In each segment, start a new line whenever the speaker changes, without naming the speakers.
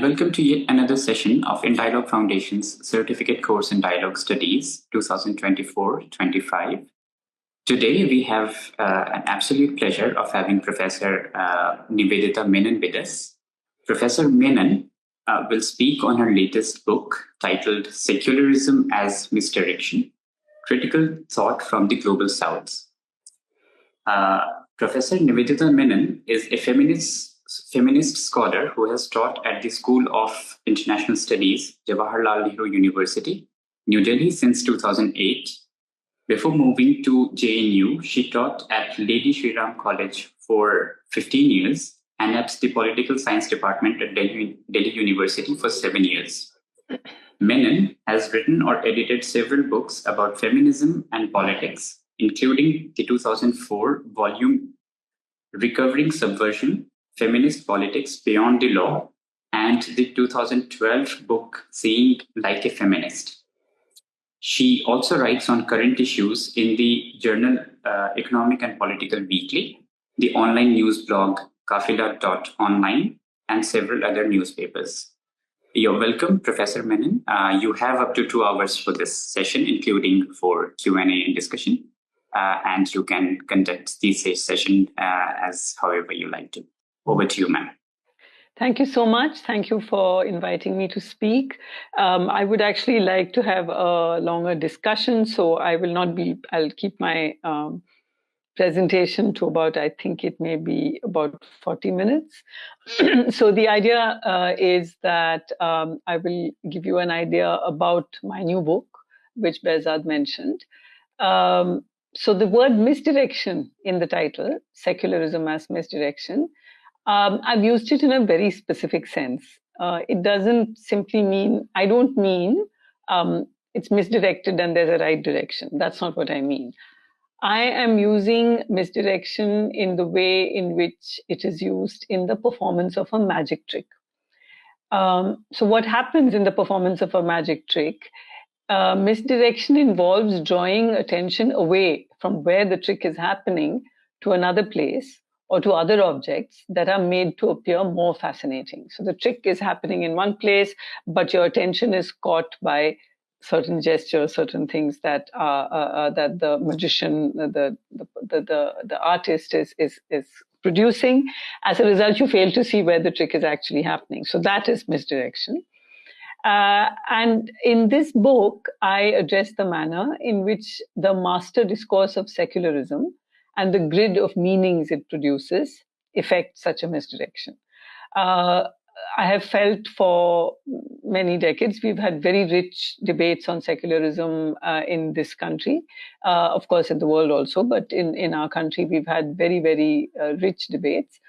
Welcome to yet another session of In Dialogue Foundation's Certificate Course in Dialogue Studies 2024-25. Today we have an absolute pleasure of having Professor Nivedita Menon with us. Professor Menon will speak on her latest book titled Secularism as Misdirection, Critical Thought from the Global South. Professor Nivedita Menon is a feminist scholar who has taught at the School of International Studies, Jawaharlal Nehru University, New Delhi since 2008. Before moving to JNU, she taught at Lady Shri Ram College for 15 years and at the Political Science Department at Delhi University for 7 years. Menon has written or edited several books about feminism and politics, including the 2004 volume Recovering Subversion, Feminist Politics Beyond the Law, and the 2012 book Seeing Like a Feminist. She also writes on current issues in the journal Economic and Political Weekly, the online news blog kafila.online, and several other newspapers. You're welcome, Professor Menon. You have up to 2 hours for this session, including for Q&A and discussion. And you can conduct this session as however you like to. Over to you, ma'am.
Thank you so much. Thank you for inviting me to speak. I would actually like to have a longer discussion, so I'll keep my presentation to about, I think it may be about 40 minutes. So the idea is that I will give you an idea about my new book, which Behzad mentioned. So the word misdirection in the title, Secularism as Misdirection, I've used it in a very specific sense. It doesn't simply mean, I don't mean it's misdirected and there's a right direction. That's not what I mean. I am using misdirection in the way in which it is used in the performance of a magic trick. So what happens in the performance of a magic trick? Misdirection involves drawing attention away from where the trick is happening to another place or to other objects that are made to appear more fascinating. So the trick is happening in one place, but your attention is caught by certain gestures, certain things that that the magician, the artist is producing. As a result, you fail to see where the trick is actually happening. So that is misdirection. And in this book, I address the manner in which the master discourse of secularism and the grid of meanings it produces affect such a misdirection. I have felt for many decades, we've had very rich debates on secularism in this country, of course in the world also, but in our country, we've had very, very rich debates.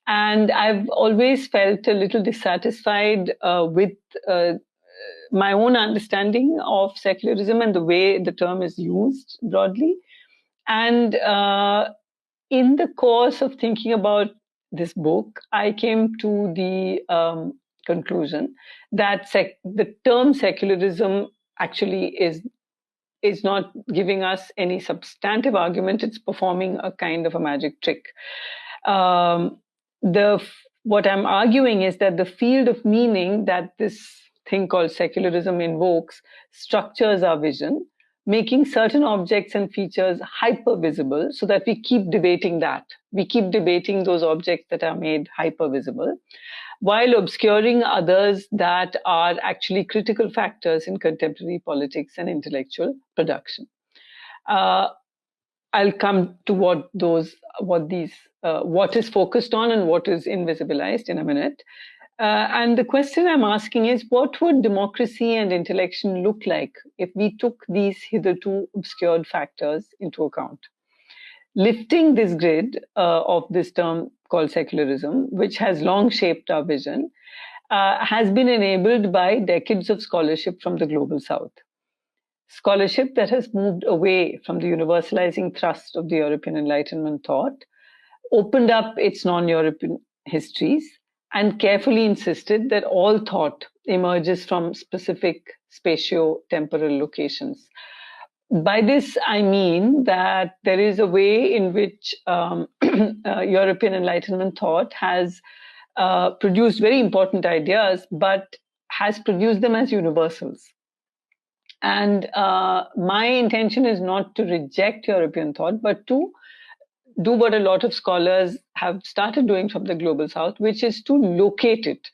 And I've always felt a little dissatisfied with my own understanding of secularism and the way the term is used broadly. And in the course of thinking about this book, I came to the conclusion that the term secularism actually is not giving us any substantive argument. It's performing a kind of a magic trick. What I'm arguing is that the field of meaning that this thing called secularism invokes structures our vision, making certain objects and features hyper-visible so that we keep debating that. We keep debating those objects that are made hyper-visible, while obscuring others that are actually critical factors in contemporary politics and intellectual production. I'll come to what is focused on and what is invisibilized in a minute. And the question I'm asking is, what would democracy and intellection look like if we took these hitherto obscured factors into account? Lifting this grid of this term called secularism, which has long shaped our vision, has been enabled by decades of scholarship from the global south. Scholarship that has moved away from the universalizing thrust of the European Enlightenment thought, opened up its non-European histories, and carefully insisted that all thought emerges from specific spatio-temporal locations. By this, I mean that there is a way in which European Enlightenment thought has produced very important ideas, but has produced them as universals. And my intention is not to reject European thought, but to do what a lot of scholars have started doing from the global south, which is to locate it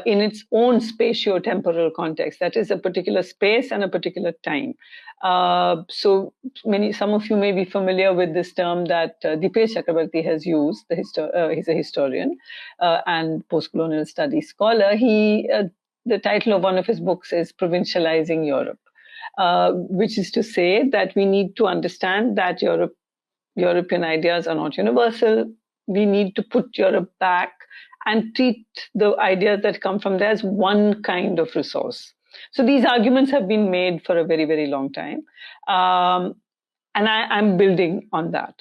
in its own spatio-temporal context. That is, a particular space and a particular time. So some of you may be familiar with this term that Dipesh Chakrabarty has used. He's a historian and post-colonial studies scholar. The title of one of his books is Provincializing Europe, which is to say that we need to understand that European ideas are not universal. We need to put Europe back and treat the ideas that come from there as one kind of resource. So these arguments have been made for a very, very long time. And I'm building on that.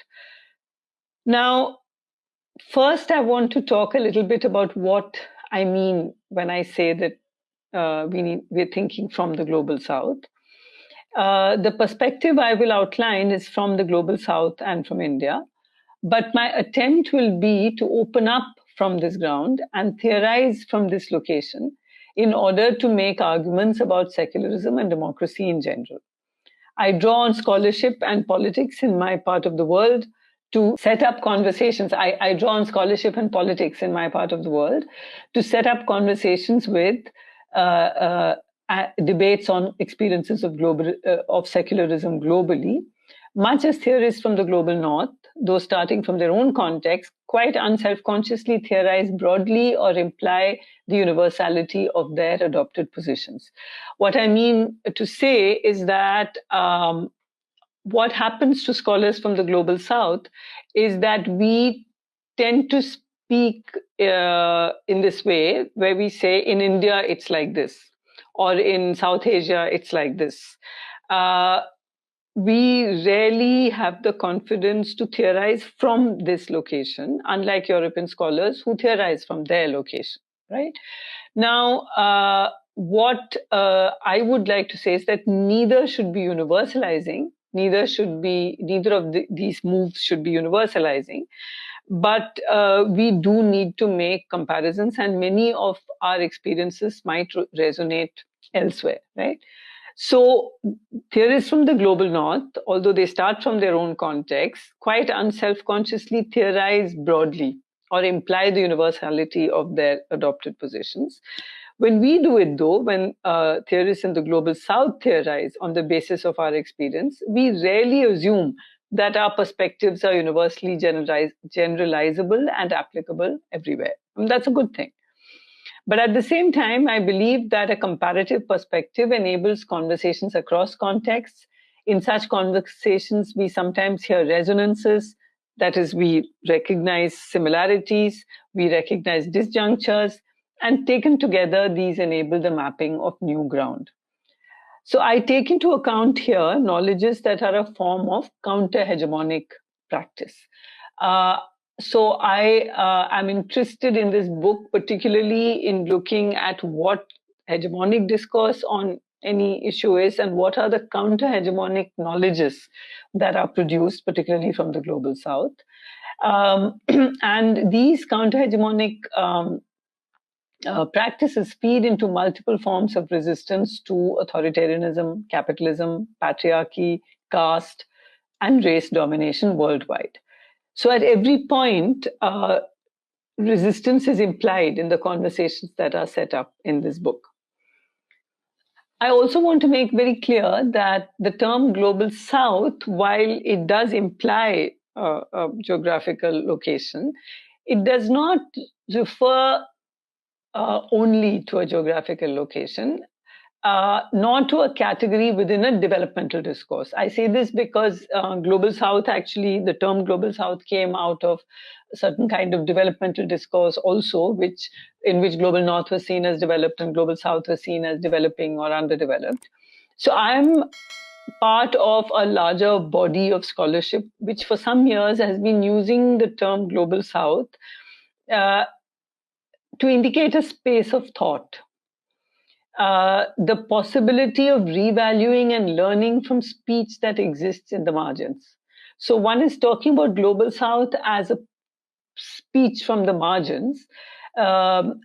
Now, first, I want to talk a little bit about what I mean when I say that we're thinking from the global south. The perspective I will outline is from the global south and from India, but my attempt will be to open up from this ground and theorize from this location in order to make arguments about secularism and democracy in general. I draw on scholarship and politics in my part of the world to set up conversations. I draw on scholarship and politics in my part of the world to set up conversations with debates on experiences of secularism globally, much as theorists from the global north, though starting from their own context, quite unself-consciously theorize broadly or imply the universality of their adopted positions. What I mean to say is that what happens to scholars from the global south is that we tend to speak in this way, where we say, in India, it's like this, or in South Asia, it's like this. We rarely have the confidence to theorize from this location, unlike European scholars who theorize from their location, right? Now, what I would like to say is that neither should be universalizing, neither of these moves should be universalizing, but we do need to make comparisons, and many of our experiences might resonate elsewhere, right? So theorists from the global north, although they start from their own context, quite unself-consciously theorize broadly or imply the universality of their adopted positions. When we do it, though, when theorists in the global south theorize on the basis of our experience, we rarely assume that our perspectives are universally generalizable and applicable everywhere. And that's a good thing. But at the same time, I believe that a comparative perspective enables conversations across contexts. In such conversations, we sometimes hear resonances. That is, we recognize similarities, we recognize disjunctures, and taken together, these enable the mapping of new ground. So I take into account here knowledges that are a form of counter-hegemonic practice. So I am interested in this book, particularly in looking at what hegemonic discourse on any issue is and what are the counter-hegemonic knowledges that are produced, particularly from the global south. And these counter-hegemonic practices feed into multiple forms of resistance to authoritarianism, capitalism, patriarchy, caste, and race domination worldwide. So at every point, resistance is implied in the conversations that are set up in this book. I also want to make very clear that the term global south, while it does imply a geographical location, it does not refer only to a geographical location, nor to a category within a developmental discourse. I say this because Global South, actually, the term Global South came out of a certain kind of developmental discourse also, in which Global North was seen as developed and Global South was seen as developing or underdeveloped. So I'm part of a larger body of scholarship, which for some years has been using the term Global South to indicate a space of thought. The possibility of revaluing and learning from speech that exists in the margins. So one is talking about Global South as a speech from the margins, So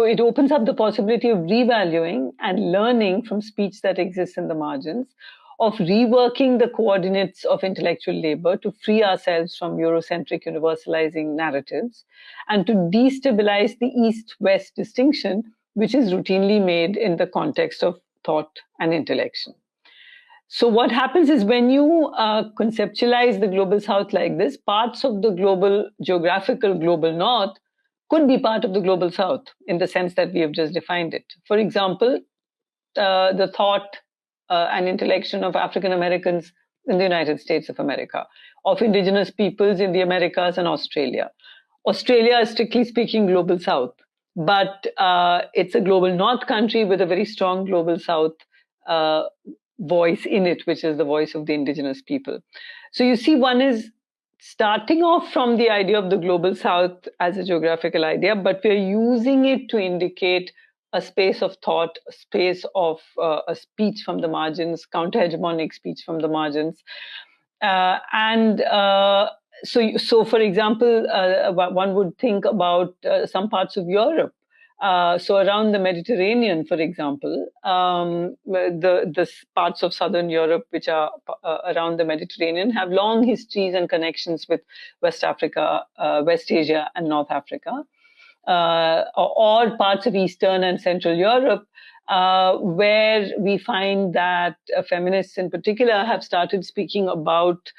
it opens up the possibility of revaluing and learning from speech that exists in the margins, of reworking the coordinates of intellectual labor to free ourselves from Eurocentric universalizing narratives, and to destabilize the East-West distinction, which is routinely made in the context of thought and intellection. So what happens is, when you conceptualize the global south like this, parts of the geographical global north could be part of the global south in the sense that we have just defined it. For example, the thought and intellection of African Americans in the United States of America, of indigenous peoples in the Americas and Australia. Australia is, strictly speaking, global south, but it's a global north country with a very strong global south voice in it, which is the voice of the indigenous people. So you see, one is starting off from the idea of the global south as a geographical idea, but we're using it to indicate a space of thought, a space of a speech from the margins, counter-hegemonic speech from the margins. So, for example, one would think about some parts of Europe. So around the Mediterranean, for example, the parts of Southern Europe which are around the Mediterranean have long histories and connections with West Africa, West Asia, and North Africa, or parts of Eastern and Central Europe, where we find that feminists in particular have started speaking about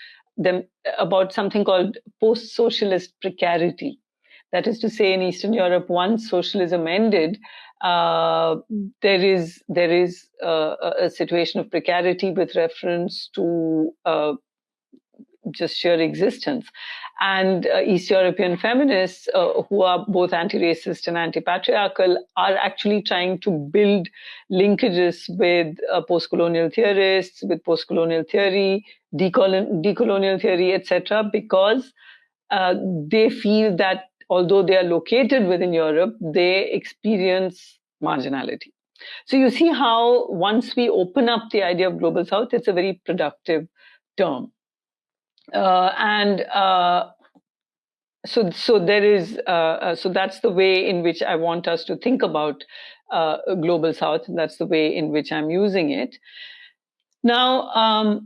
something called post-socialist precarity. That is to say, in Eastern Europe, once socialism ended, there is a situation of precarity with reference to just sheer existence. And East European feminists, who are both anti-racist and anti-patriarchal, are actually trying to build linkages with post-colonial theorists, with post-colonial theory, decolonial theory, etc., because they feel that although they are located within Europe, they experience marginality. So you see how once we open up the idea of global south, it's a very productive term. So that's the way in which I want us to think about global south, and that's the way in which I'm using it. Now,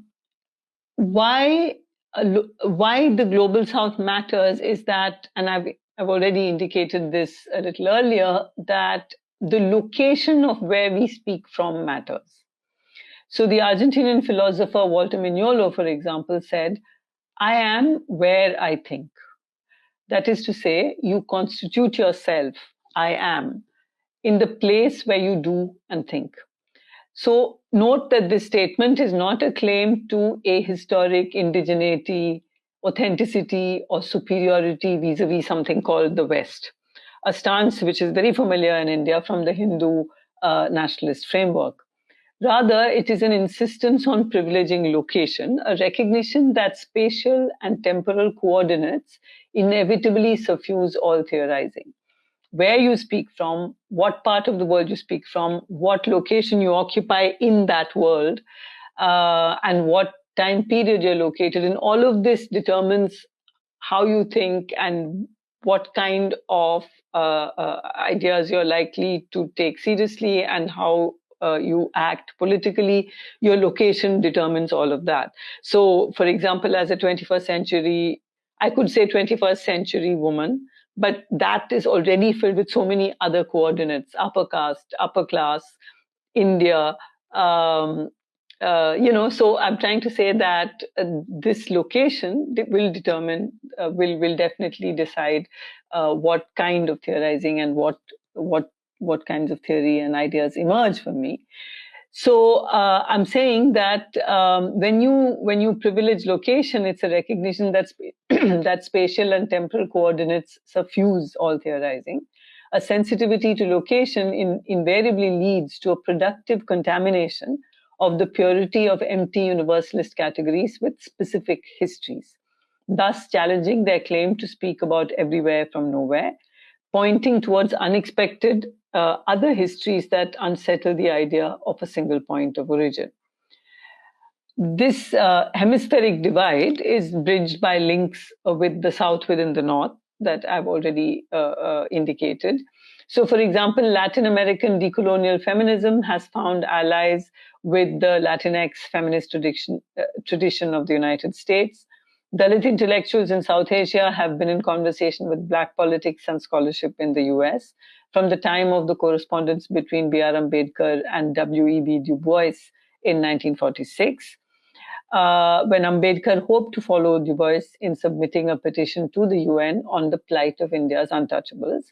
why the global south matters is that, and I've already indicated this a little earlier, that the location of where we speak from matters. So the Argentinian philosopher Walter Mignolo, for example, said, "I am where I think." That is to say, you constitute yourself, I am, in the place where you do and think. So note that this statement is not a claim to ahistoric indigeneity, authenticity, or superiority vis-a-vis something called the West, a stance which is very familiar in India from the Hindu nationalist framework. Rather, it is an insistence on privileging location, a recognition that spatial and temporal coordinates inevitably suffuse all theorizing. Where you speak from, what part of the world you speak from, what location you occupy in that world, and what time period you're located in, all of this determines how you think and what kind of ideas you're likely to take seriously and how you act politically. Your location determines all of that. So, for example, as a 21st century, I could say 21st century woman, but that is already filled with so many other coordinates: upper caste, upper class, India. So I'm trying to say that this location will determine, will definitely decide what kind of theorizing and what kinds of theory and ideas emerge from me. So I'm saying that when you privilege location, it's a recognition that that spatial and temporal coordinates suffuse all theorizing. A sensitivity to location invariably leads to a productive contamination of the purity of empty universalist categories with specific histories, thus challenging their claim to speak about everywhere from nowhere, pointing towards unexpected other histories that unsettle the idea of a single point of origin. This hemispheric divide is bridged by links with the South within the North, that I've already indicated. So, for example, Latin American decolonial feminism has found allies with the Latinx feminist tradition of the United States. Dalit intellectuals in South Asia have been in conversation with Black politics and scholarship in the US from the time of the correspondence between B.R. Ambedkar and W.E.B. Du Bois in 1946. When Ambedkar hoped to follow Du Bois in submitting a petition to the UN on the plight of India's untouchables,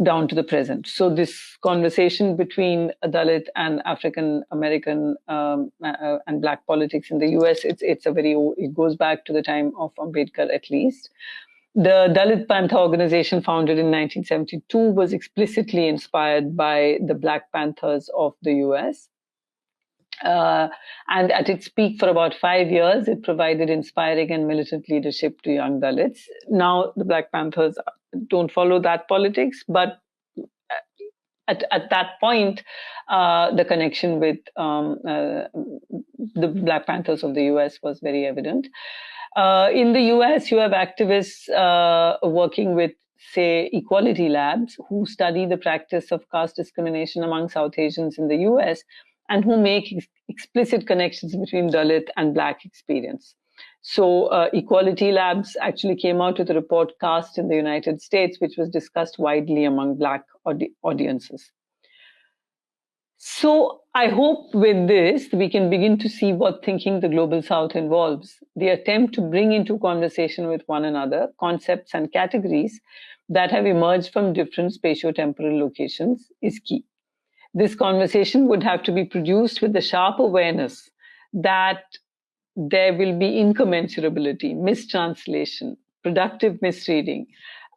down to the present. So this conversation between Dalit and African American and Black politics in the US, it goes back to the time of Ambedkar at least. The Dalit Panther organization, founded in 1972, was explicitly inspired by the Black Panthers of the US. And at its peak for about 5 years, it provided inspiring and militant leadership to young Dalits. Now, the Black Panthers don't follow that politics, but at that point, the connection with the Black Panthers of the US was very evident. In the US, you have activists working with, say, equality labs who study the practice of caste discrimination among South Asians in the US and who make explicit connections between Dalit and Black experience. So Equality Labs actually came out with a report, Caste in the United States, which was discussed widely among Black audiences. So I hope with this, we can begin to see what thinking the Global South involves. The attempt to bring into conversation with one another concepts and categories that have emerged from different spatio-temporal locations is key. This conversation would have to be produced with the sharp awareness that there will be incommensurability, mistranslation, productive misreading.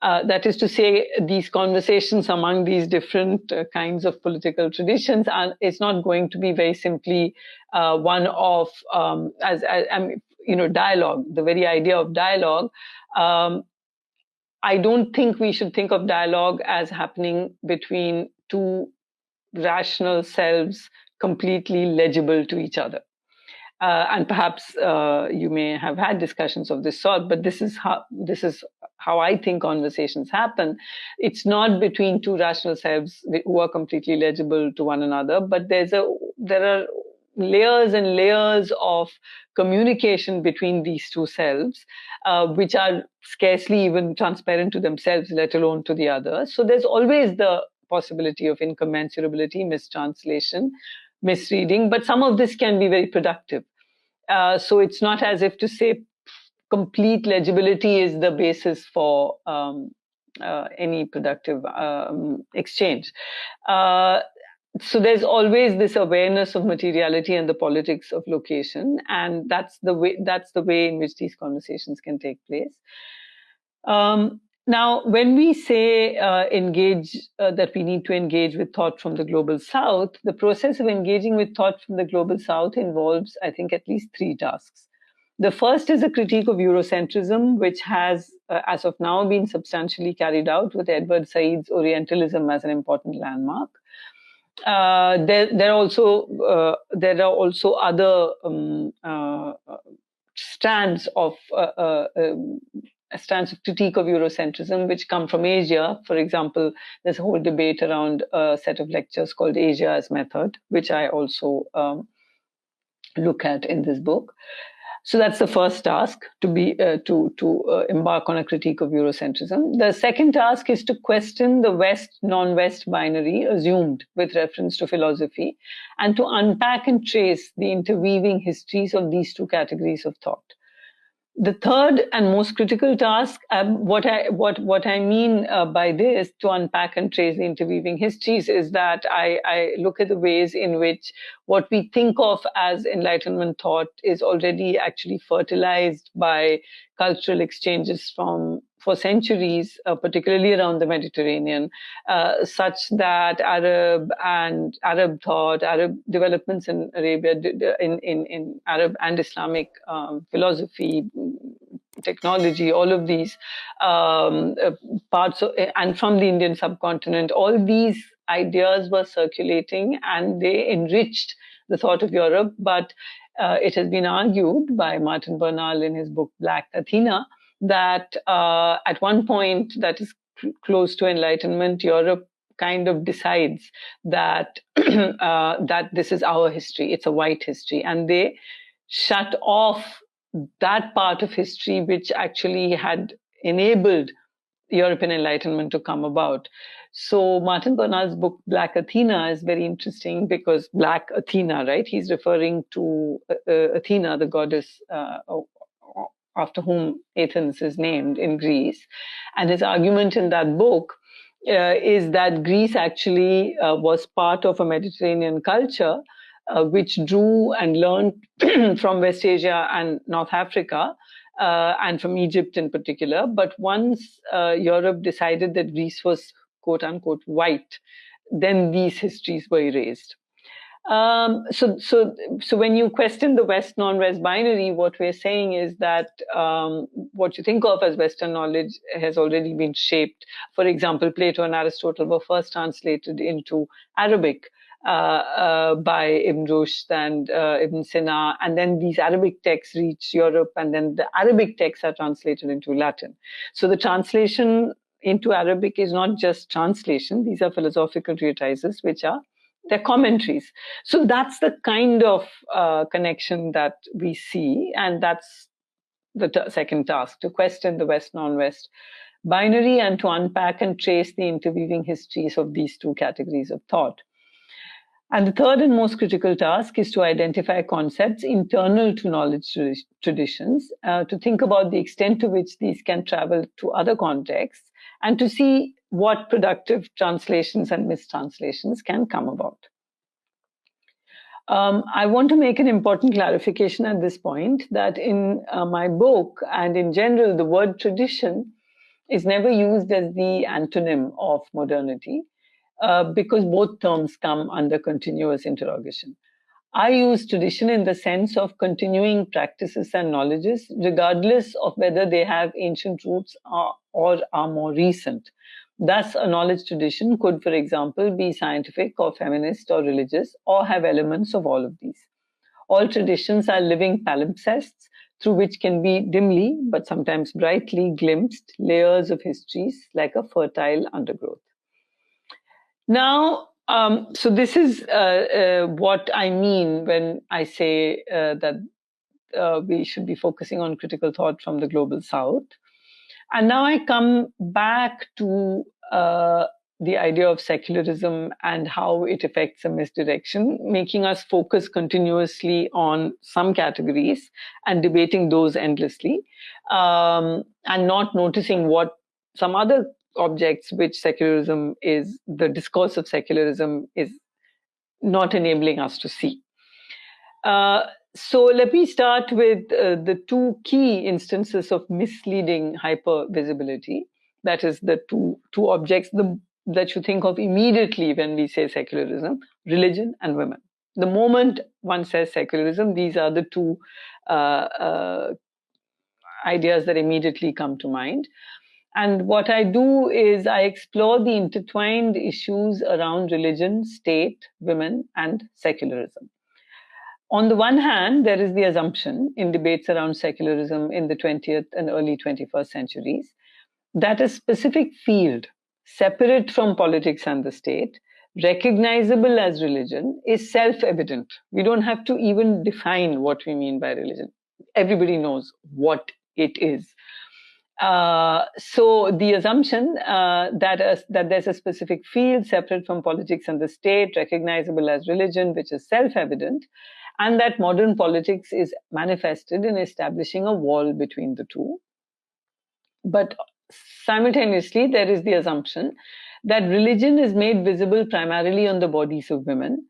That is to say, these conversations among these different kinds of political traditions it's not going to be very simply one of dialogue. The very idea of dialogue. I don't think we should think of dialogue as happening between two rational selves completely legible to each other. And perhaps you may have had discussions of this sort, but this is how I think conversations happen. It's not between two rational selves who are completely legible to one another, but there are layers and layers of communication between these two selves, which are scarcely even transparent to themselves, let alone to the other. So there's always the possibility of incommensurability, mistranslation, misreading, but some of this can be very productive. So it's not as if to say complete legibility is the basis for any productive exchange. So there's always this awareness of materiality and the politics of location, and that's the way in which these conversations can take place. Now, when we say that we need to engage with thought from the Global South, the process of engaging with thought from the Global South involves, I think, at least 3 tasks. The first is a critique of Eurocentrism, which has, as of now, been substantially carried out with Edward Said's Orientalism as an important landmark. There are also other strands of critique of Eurocentrism, which come from Asia. For example, there's a whole debate around a set of lectures called Asia as Method, which I also look at in this book. So that's the first task, to embark on a critique of Eurocentrism. The second task is to question the West non-West binary assumed with reference to philosophy, and to unpack and trace the interweaving histories of these 2 categories of thought. The third and most critical task, what I mean by this, to unpack and trace the interweaving histories, is that I look at the ways in which what we think of as Enlightenment thought is already actually fertilized by cultural exchanges for centuries, particularly around the Mediterranean, such that Arab thought, Arab developments in Arabia, in Arab and Islamic philosophy, technology, all of these parts and from the Indian subcontinent, all these ideas were circulating and they enriched the thought of Europe. But it has been argued by Martin Bernal in his book Black Athena that at one point that is close to Enlightenment, Europe kind of decides that that this is our history, it's a white history, and they shut off that part of history which actually had enabled European Enlightenment to come about. So Martin Bernard's book Black Athena is very interesting because Black Athena, right? He's referring to Athena, the goddess after whom Athens is named in Greece. And his argument in that book is that Greece actually was part of a Mediterranean culture which drew and learned from West Asia and North Africa, and from Egypt in particular. But once Europe decided that Greece was quote unquote white, then these histories were erased. So when you question the West non-West binary, what we're saying is that what you think of as Western knowledge has already been shaped. For example, Plato and Aristotle were first translated into Arabic by Ibn Rushd and Ibn Sina, and then these Arabic texts reach Europe, and then the Arabic texts are translated into Latin. So the translation into Arabic is not just translation; these are philosophical treatises, which are they're commentaries. So that's the kind of connection that we see, and that's the second task, to question the West non-West binary and to unpack and trace the interweaving histories of these two categories of thought. And the third and most critical task is to identify concepts internal to knowledge traditions, to think about the extent to which these can travel to other contexts, and to see what productive translations and mistranslations can come about. I want to make an important clarification at this point that in my book and in general, the word tradition is never used as the antonym of modernity, because both terms come under continuous interrogation. I use tradition in the sense of continuing practices and knowledges, regardless of whether they have ancient roots or are more recent. Thus, a knowledge tradition could, for example, be scientific or feminist or religious, or have elements of all of these. All traditions are living palimpsests through which can be dimly, but sometimes brightly glimpsed layers of histories like a fertile undergrowth. Now, so this is what I mean when I say that we should be focusing on critical thought from the global south. And now I come back to the idea of secularism and how it affects a misdirection, making us focus continuously on some categories and debating those endlessly, and not noticing what some other objects which secularism is, the discourse of secularism is not enabling us to see. So let me start with the two key instances of misleading hypervisibility. That is the two objects that you think of immediately when we say secularism: religion and women. The moment one says secularism, these are the two ideas that immediately come to mind. And what I do is I explore the intertwined issues around religion, state, women, and secularism. On the one hand, there is the assumption in debates around secularism in the 20th and early 21st centuries that a specific field, separate from politics and the state, recognizable as religion, is self-evident. We don't have to even define what we mean by religion. Everybody knows what it is. So the assumption that there's a specific field separate from politics and the state, recognizable as religion, which is self-evident, and that modern politics is manifested in establishing a wall between the two. But simultaneously, there is the assumption that religion is made visible primarily on the bodies of women,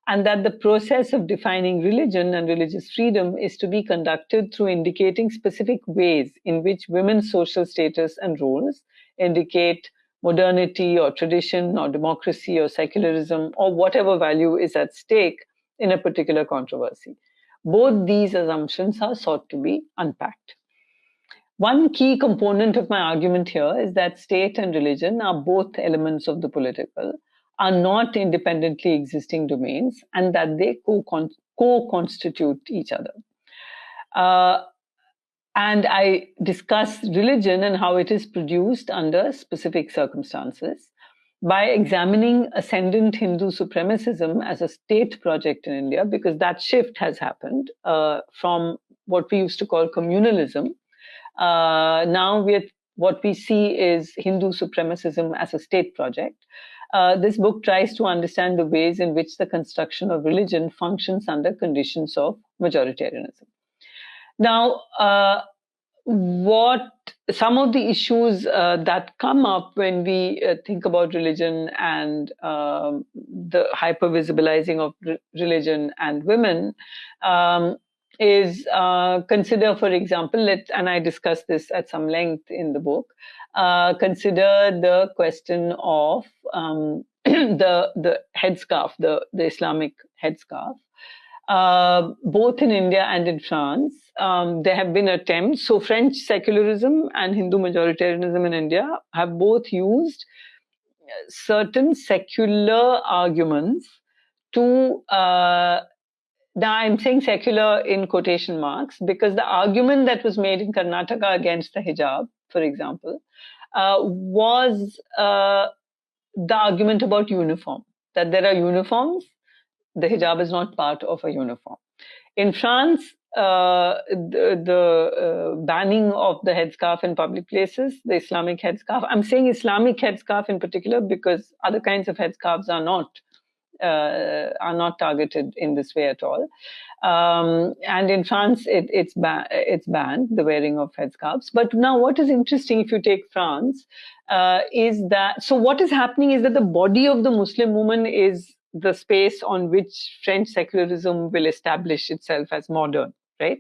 and that the process of defining religion and religious freedom is to be conducted through indicating specific ways in which women's social status and roles indicate modernity or tradition or democracy or secularism or whatever value is at stake in a particular controversy. Both these assumptions are sought to be unpacked. One key component of my argument here is that state and religion are both elements of the political, are not independently existing domains, and that they co-constitute each other. And I discuss religion and how it is produced under specific circumstances by examining ascendant Hindu supremacism as a state project in India, because that shift has happened from what we used to call communalism. Now what we see is Hindu supremacism as a state project. This book tries to understand the ways in which the construction of religion functions under conditions of majoritarianism. Now, what some of the issues that come up when we think about religion and the hypervisibilizing of religion and women is consider, for example, and I discuss this at some length in the book, consider the question of the headscarf, the Islamic headscarf. Both in India and in France, there have been attempts. So French secularism and Hindu majoritarianism in India have both used certain secular arguments to, now I'm saying secular in quotation marks, because the argument that was made in Karnataka against the hijab, for example, was the argument about uniform, that there are uniforms, the hijab is not part of a uniform. In France, the banning of the headscarf in public places, the Islamic headscarf. I'm saying Islamic headscarf in particular because other kinds of headscarves are not targeted in this way at all. And in France, it's banned, the wearing of headscarves. But now what is interesting, if you take France, is that, so what is happening is that the body of the Muslim woman is the space on which French secularism will establish itself as modern, right?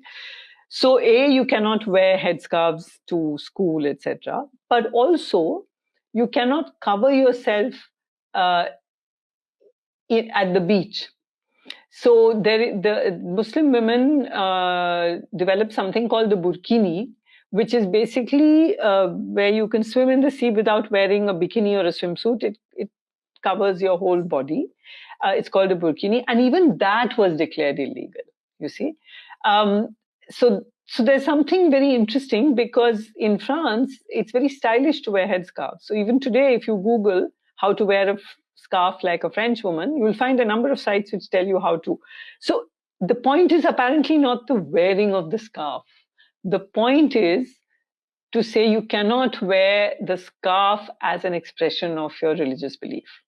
So you cannot wear headscarves to school, etc. But also, you cannot cover yourself at the beach. So the Muslim women developed something called the burkini, which is basically where you can swim in the sea without wearing a bikini or a swimsuit. It covers your whole body. It's called a burkini, and even that was declared illegal, you see. So there's something very interesting, because in France, it's very stylish to wear headscarves. So even today, if you Google how to wear a scarf like a French woman, you will find a number of sites which tell you how to. So the point is apparently not the wearing of the scarf. The point is to say you cannot wear the scarf as an expression of your religious belief.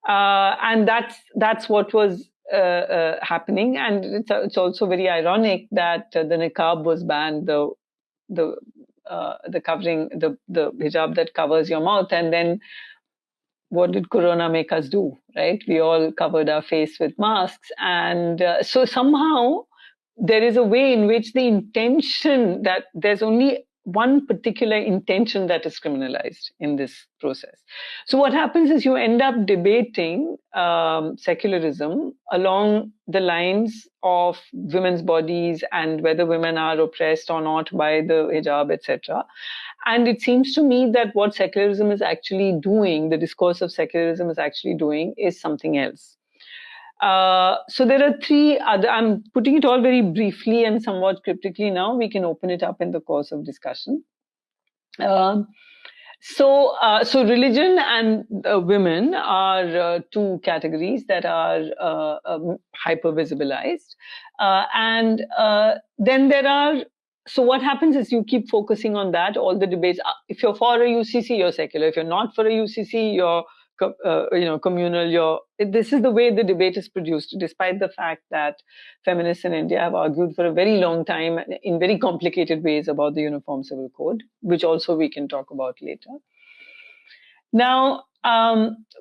And that's what was happening. And it's also very ironic that the niqab was banned, the covering, the hijab that covers your mouth, and then what did Corona make us do, right? We all covered our face with masks. And so somehow there is a way in which the intention, that there's only one particular intention that is criminalized in this process. So what happens is you end up debating secularism along the lines of women's bodies and whether women are oppressed or not by the hijab, etc. And it seems to me that what secularism is actually doing, the discourse of secularism is actually doing, is something else. So there are three other, I'm putting it all very briefly and somewhat cryptically now. We can open it up in the course of discussion. So religion and women are two categories that are hyper-visibilized. And then there are, so what happens is you keep focusing on that, all the debates. If you're for a UCC, you're secular. If you're not for a UCC, you're communal. This is the way the debate is produced, despite the fact that feminists in India have argued for a very long time in very complicated ways about the Uniform Civil Code, which also we can talk about later. Now,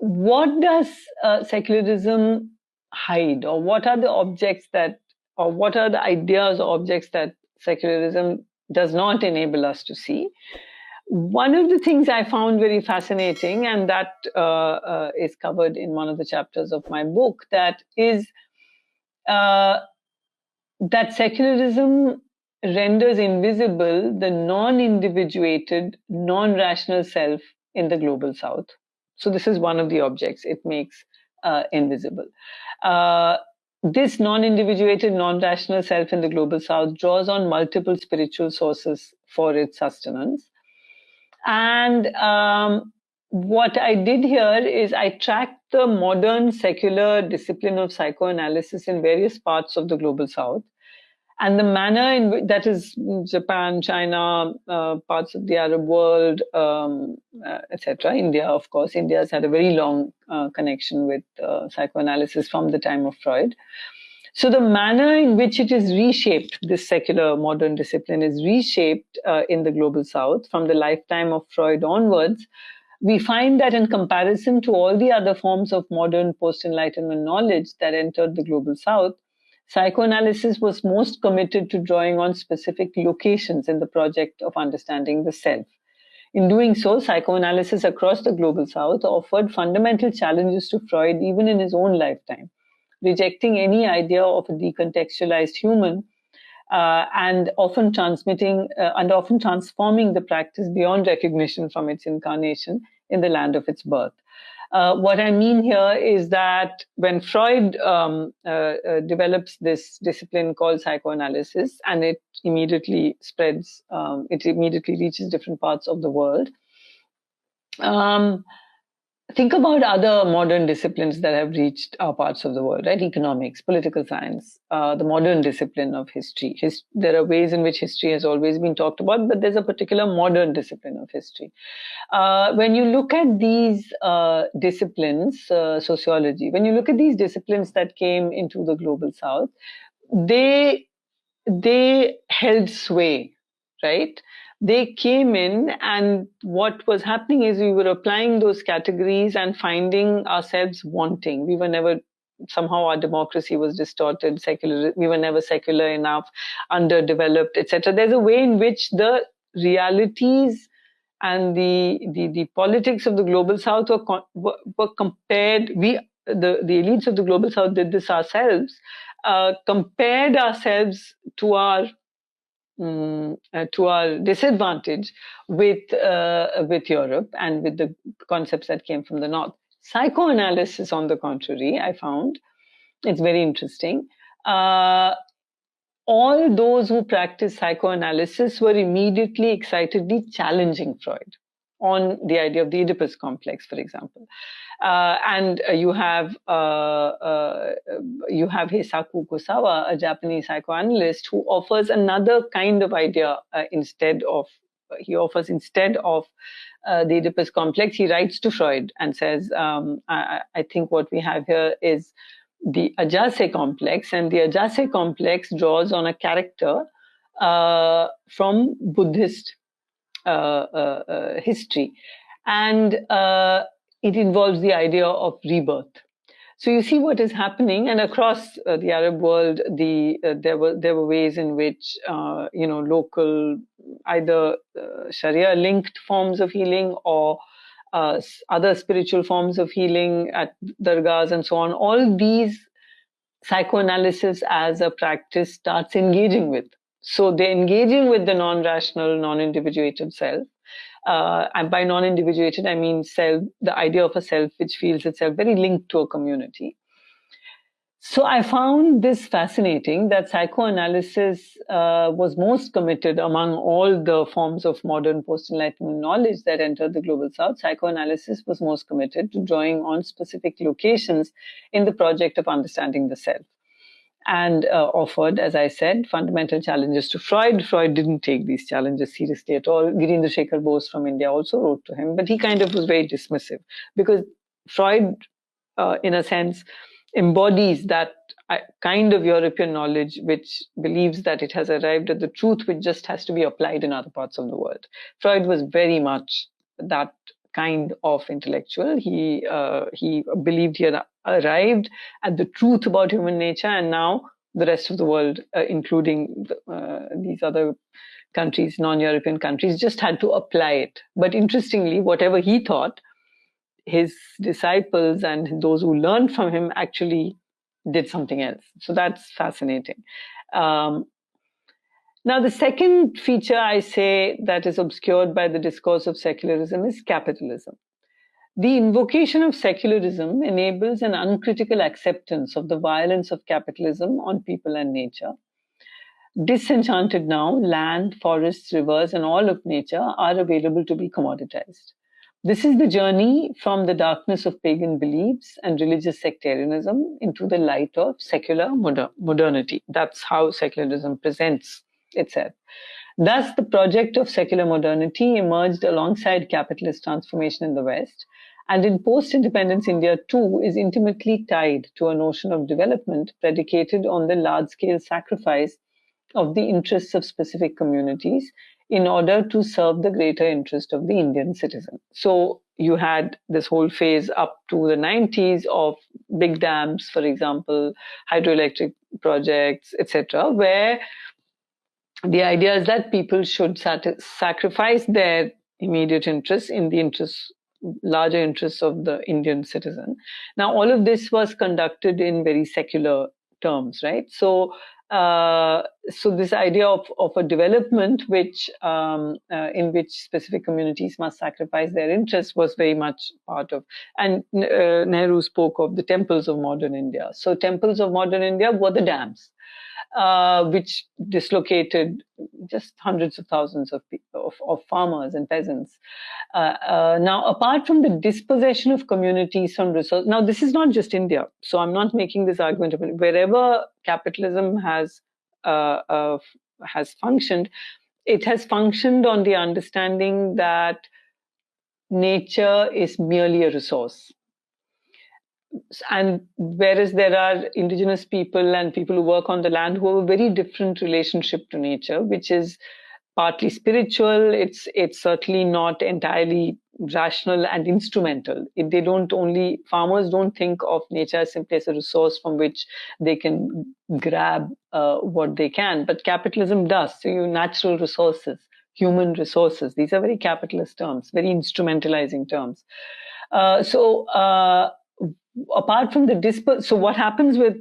what does secularism hide, or what are the objects that, or what are the ideas or objects that secularism does not enable us to see? One of the things I found very fascinating, and that is covered in one of the chapters of my book, that is that secularism renders invisible the non-individuated, non-rational self in the global south. So this is one of the objects it makes invisible. this non-individuated, non-rational self in the global south draws on multiple spiritual sources for its sustenance. And what I did here is I tracked the modern secular discipline of psychoanalysis in various parts of the global south, and the manner in which, that is Japan, China, parts of the Arab world, etc. India, of course. India has had a very long connection with psychoanalysis from the time of Freud. So the manner in which it is reshaped, this secular modern discipline is reshaped in the global south from the lifetime of Freud onwards, we find that in comparison to all the other forms of modern post-enlightenment knowledge that entered the global south, psychoanalysis was most committed to drawing on specific locations in the project of understanding the self. In doing so, psychoanalysis across the global south offered fundamental challenges to Freud even in his own lifetime, rejecting any idea of a decontextualized human and often transforming the practice beyond recognition from its incarnation in the land of its birth. What I mean here is that when Freud develops this discipline called psychoanalysis, and it immediately spreads, it immediately reaches different parts of the world. Think about other modern disciplines that have reached our parts of the world, right? Economics, political science, the modern discipline of history. There are ways in which history has always been talked about, but there's a particular modern discipline of history. When you look at these disciplines, sociology, when you look at these disciplines that came into the global south, they held sway, right? They came in, and what was happening is we were applying those categories and finding ourselves wanting. We were never, somehow our democracy was distorted, secular, we were never secular enough, underdeveloped, etc. There's a way in which the realities and the politics of the global south were compared. The elites of the global south did this ourselves, compared ourselves to our disadvantage with Europe and with the concepts that came from the north. Psychoanalysis, on the contrary, I found it's very interesting. All those who practiced psychoanalysis were immediately excitedly challenging Freud on the idea of the Oedipus complex, for example. And you have Heisaku Kusawa, a Japanese psychoanalyst, who offers another kind of idea instead of the Oedipus complex. He writes to Freud and says, I think what we have here is the Ajase complex, and the Ajase complex draws on a character from Buddhist history, and it involves the idea of rebirth. So you see what is happening, and across the Arab world, there were ways in which local, either Sharia-linked forms of healing or other spiritual forms of healing at dargahs and so on. All these psychoanalysis as a practice starts engaging with. So they're engaging with the non-rational, non-individuated self. And by non-individuated, I mean self, the idea of a self which feels itself very linked to a community. So I found this fascinating, that psychoanalysis was most committed among all the forms of modern post-enlightenment knowledge that entered the global south. Psychoanalysis was most committed to drawing on specific locations in the project of understanding the self, and offered, as I said, fundamental challenges to Freud. Freud didn't take these challenges seriously at all. Girindra Shekhar Bose from India also wrote to him, but he kind of was very dismissive, because Freud, in a sense, embodies that kind of European knowledge which believes that it has arrived at the truth which just has to be applied in other parts of the world. Freud was very much that kind of intellectual. He believed he had arrived at the truth about human nature, and now the rest of the world, including these other countries, non-European countries, just had to apply it. But interestingly, whatever he thought, his disciples and those who learned from him actually did something else. So that's fascinating. Now, the second feature I say that is obscured by the discourse of secularism is capitalism. The invocation of secularism enables an uncritical acceptance of the violence of capitalism on people and nature. Disenchanted now, land, forests, rivers, and all of nature are available to be commoditized. This is the journey from the darkness of pagan beliefs and religious sectarianism into the light of secular modernity. That's how secularism presents itself. Thus, the project of secular modernity emerged alongside capitalist transformation in the West, and in post-independence India too is intimately tied to a notion of development predicated on the large-scale sacrifice of the interests of specific communities in order to serve the greater interest of the Indian citizen. So you had this whole phase up to the 90s of big dams, for example, hydroelectric projects, etc., where the idea is that people should sacrifice their immediate interests in the larger interests of the Indian citizen. Now, all of this was conducted in very secular terms, right? So this idea of a development which in which specific communities must sacrifice their interests was very much part of. And Nehru spoke of the temples of modern India. So temples of modern India were the dams, which dislocated just hundreds of thousands of people, of farmers and peasants. Now, apart from the dispossession of communities from resource, now this is not just India. So I'm not making this argument about wherever capitalism has functioned, it has functioned on the understanding that nature is merely a resource. And whereas there are indigenous people and people who work on the land who have a very different relationship to nature, which is partly spiritual, it's certainly not entirely rational and instrumental. Farmers don't think of nature as simply as a resource from which they can grab what they can, but capitalism does. So natural resources, human resources, these are very capitalist terms, very instrumentalizing terms. Apart from so what happens with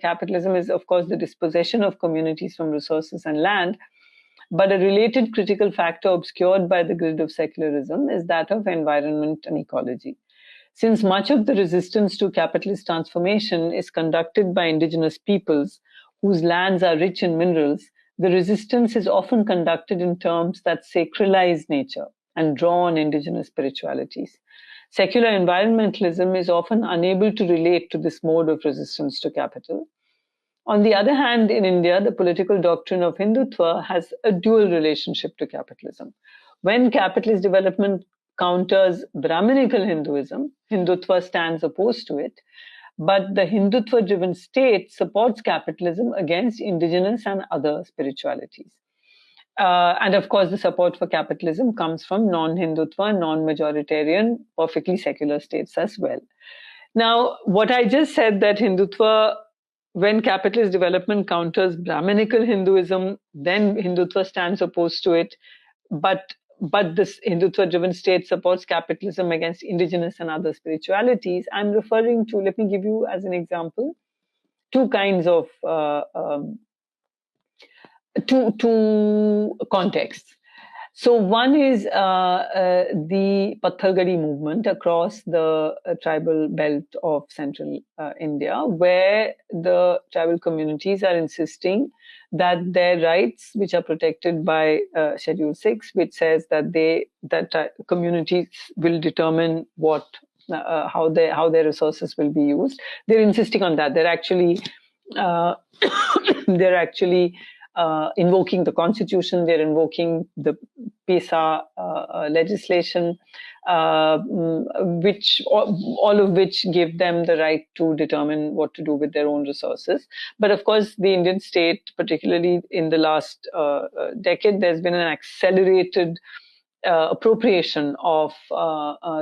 capitalism is, of course, the dispossession of communities from resources and land. But a related critical factor obscured by the grid of secularism is that of environment and ecology. Since much of the resistance to capitalist transformation is conducted by indigenous peoples whose lands are rich in minerals, the resistance is often conducted in terms that sacralize nature and draw on indigenous spiritualities. Secular environmentalism is often unable to relate to this mode of resistance to capital. On the other hand, in India, the political doctrine of Hindutva has a dual relationship to capitalism. When capitalist development counters Brahminical Hinduism, Hindutva stands opposed to it, but the Hindutva-driven state supports capitalism against indigenous and other spiritualities. And of course, the support for capitalism comes from non-Hindutva, non-majoritarian, perfectly secular states as well. Now, what I just said, that Hindutva, when capitalist development counters Brahminical Hinduism, then Hindutva stands opposed to it. But this Hindutva-driven state supports capitalism against indigenous and other spiritualities. I'm referring to, let me give you as an example, two kinds of two contexts. So one is the Pathargadi movement across the tribal belt of central India, where the tribal communities are insisting that their rights, which are protected by Schedule 6, which says that communities will determine how their resources will be used. They're insisting on that. They're actually invoking the constitution, they're invoking the PESA legislation, which all of which give them the right to determine what to do with their own resources. But of course, the Indian state, particularly in the last decade, there's been an accelerated appropriation of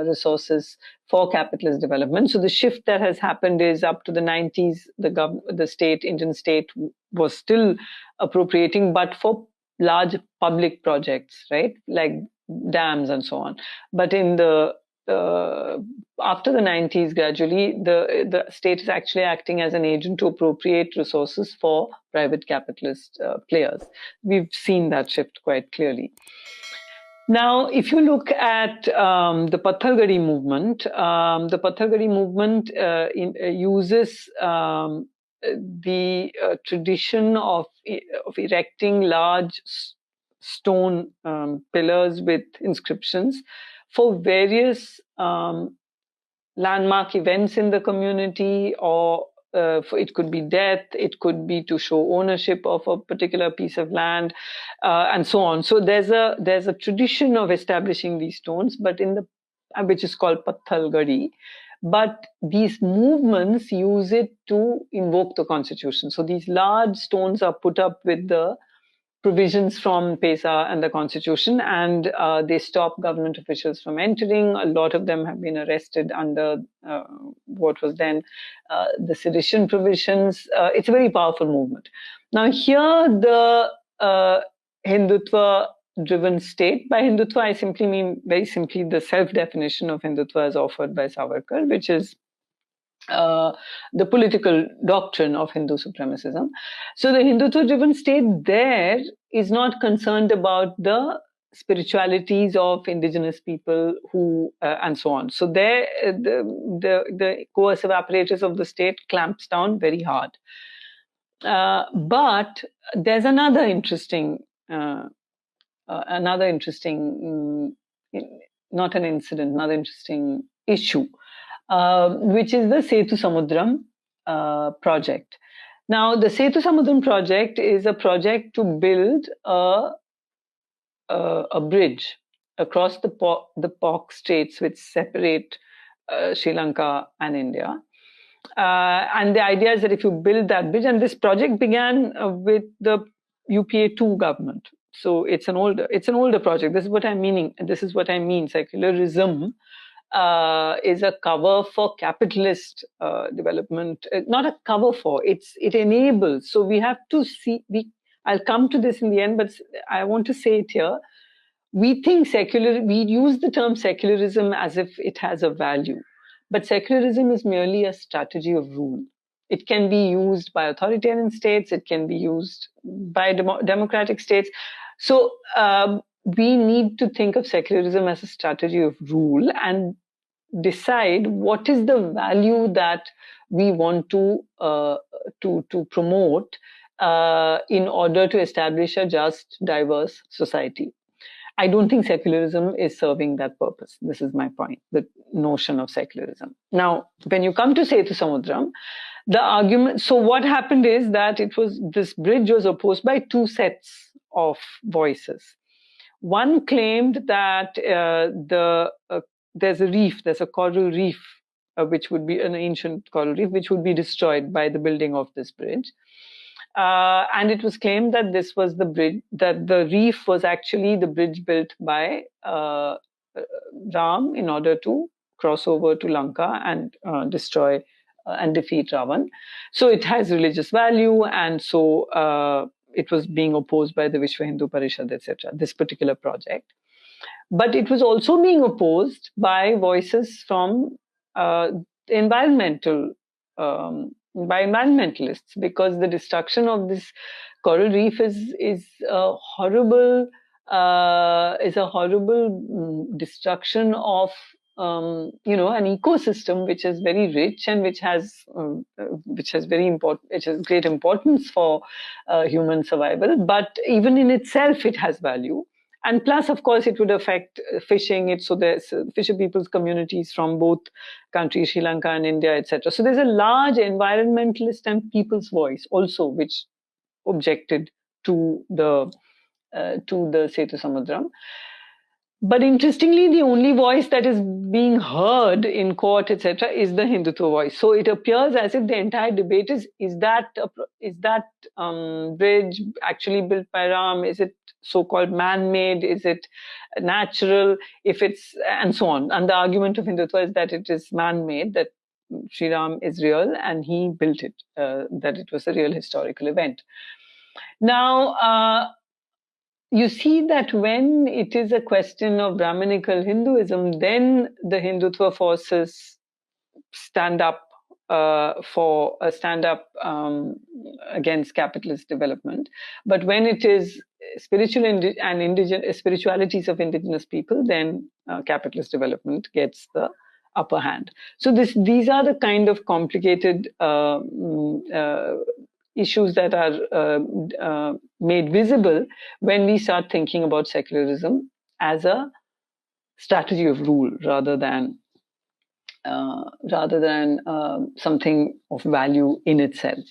resources for capitalist development. So the shift that has happened is up to the 90s, Indian state was still appropriating, but for large public projects, right? Like dams and so on. But in the after the 90s, gradually, the state is actually acting as an agent to appropriate resources for private capitalist players. We've seen that shift quite clearly. Now, if you look at the Pathargadi movement, uses the tradition of erecting large stone pillars with inscriptions for various landmark events in the community, or it could be death, it could be to show ownership of a particular piece of land, and so on. So there's a tradition of establishing these stones, but which is called Pathalgadi. But these movements use it to invoke the constitution. So these large stones are put up with the provisions from PESA and the Constitution, and they stop government officials from entering. A lot of them have been arrested under what was then the sedition provisions. It's a very powerful movement. Now, here the Hindutva-driven state. By Hindutva, I simply mean very simply the self-definition of Hindutva as offered by Savarkar, which is the political doctrine of Hindu supremacism. So the Hindutva-driven state there is not concerned about the spiritualities of indigenous people who and so on. So there, the coercive apparatus of the state clamps down very hard. But there's another interesting, not an incident, another interesting issue, which is the Setu Samudram project. Now, the Setu Samudram project is a project to build a bridge across the POC states which separate Sri Lanka and India. And the idea is that if you build that bridge, and this project began with the UPA-2 government. So it's an older project. This is what I'm meaning. This is what I mean. Secularism is a cover for capitalist development. Not a cover for, it enables. So we have to see, I'll come to this in the end, but I want to say it here. We use the term secularism as if it has a value, but secularism is merely a strategy of rule. It can be used by authoritarian states, it can be used by democratic states. So we need to think of secularism as a strategy of rule and decide what is the value that we want to promote in order to establish a just, diverse society. I don't think secularism is serving that purpose. This is my point, the notion of secularism. Now, when you come to Setu Samudram, the argument, so what happened is that this bridge was opposed by two sets of voices. One claimed that there's a coral reef, which would be an ancient coral reef, which would be destroyed by the building of this bridge. And it was claimed that this was the bridge, that the reef was actually the bridge built by Ram in order to cross over to Lanka and destroy and defeat Ravan. So it has religious value, and so it was being opposed by the Vishwa Hindu Parishad, etc., this particular project. But it was also being opposed by voices from environmentalists, because the destruction of this coral reef is a horrible destruction of an ecosystem which is very rich and which has great importance for human survival. But even in itself, it has value. And plus, of course, it would affect fishing. So there's fisher people's communities from both countries, Sri Lanka and India, etc. So there's a large environmentalist and people's voice also, which objected to the Setu Samudram. But interestingly, the only voice that is being heard in court, etc., is the Hindutva voice. So it appears as if the entire debate is that bridge actually built by Ram? Is it so-called man-made? Is it natural? And so on. And the argument of Hindutva is that it is man-made, that Shri Ram is real and he built it, that it was a real historical event. Now, you see that when it is a question of Brahminical Hinduism, then the Hindutva forces stand up against capitalist development. But when it is spiritualities of indigenous people, then capitalist development gets the upper hand. So these are the kind of complicated issues that are made visible when we start thinking about secularism as a strategy of rule rather than something of value in itself.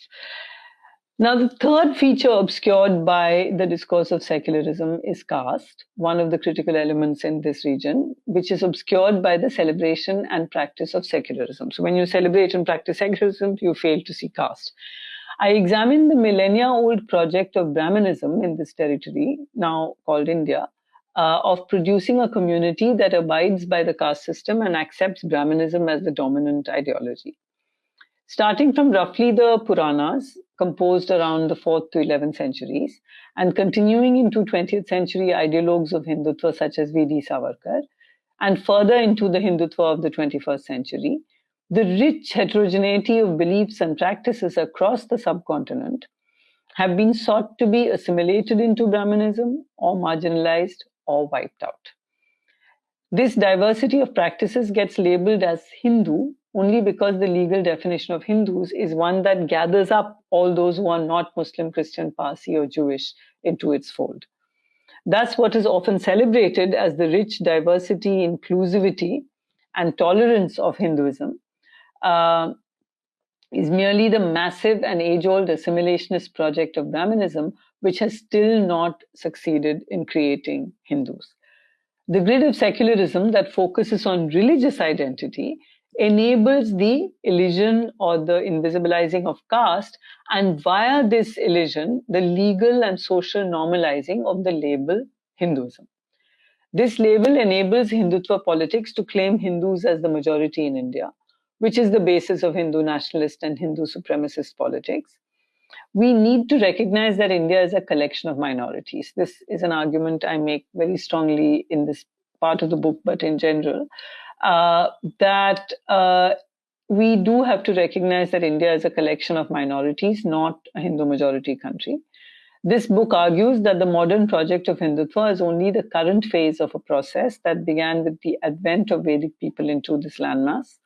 Now, the third feature obscured by the discourse of secularism is caste, one of the critical elements in this region, which is obscured by the celebration and practice of secularism. So when you celebrate and practice secularism, you fail to see caste. I examined the millennia-old project of Brahmanism in this territory, now called India, of producing a community that abides by the caste system and accepts Brahmanism as the dominant ideology. Starting from roughly the Puranas, composed around the 4th to 11th centuries, and continuing into 20th century ideologues of Hindutva such as V.D. Savarkar, and further into the Hindutva of the 21st century, the rich heterogeneity of beliefs and practices across the subcontinent have been sought to be assimilated into Brahmanism or marginalized or wiped out. This diversity of practices gets labeled as Hindu only because the legal definition of Hindus is one that gathers up all those who are not Muslim, Christian, Parsi, or Jewish into its fold. Thus, what is often celebrated as the rich diversity, inclusivity, and tolerance of Hinduism is merely the massive and age-old assimilationist project of Brahmanism, which has still not succeeded in creating Hindus. The grid of secularism that focuses on religious identity enables the elision or the invisibilizing of caste, and via this elision, the legal and social normalizing of the label Hinduism. This label enables Hindutva politics to claim Hindus as the majority in India, which is the basis of Hindu nationalist and Hindu supremacist politics. We need to recognize that India is a collection of minorities. This is an argument I make very strongly in this part of the book, but in general, that we do have to recognize that India is a collection of minorities, not a Hindu majority country. This book argues that the modern project of Hindutva is only the current phase of a process that began with the advent of Vedic people into this landmass.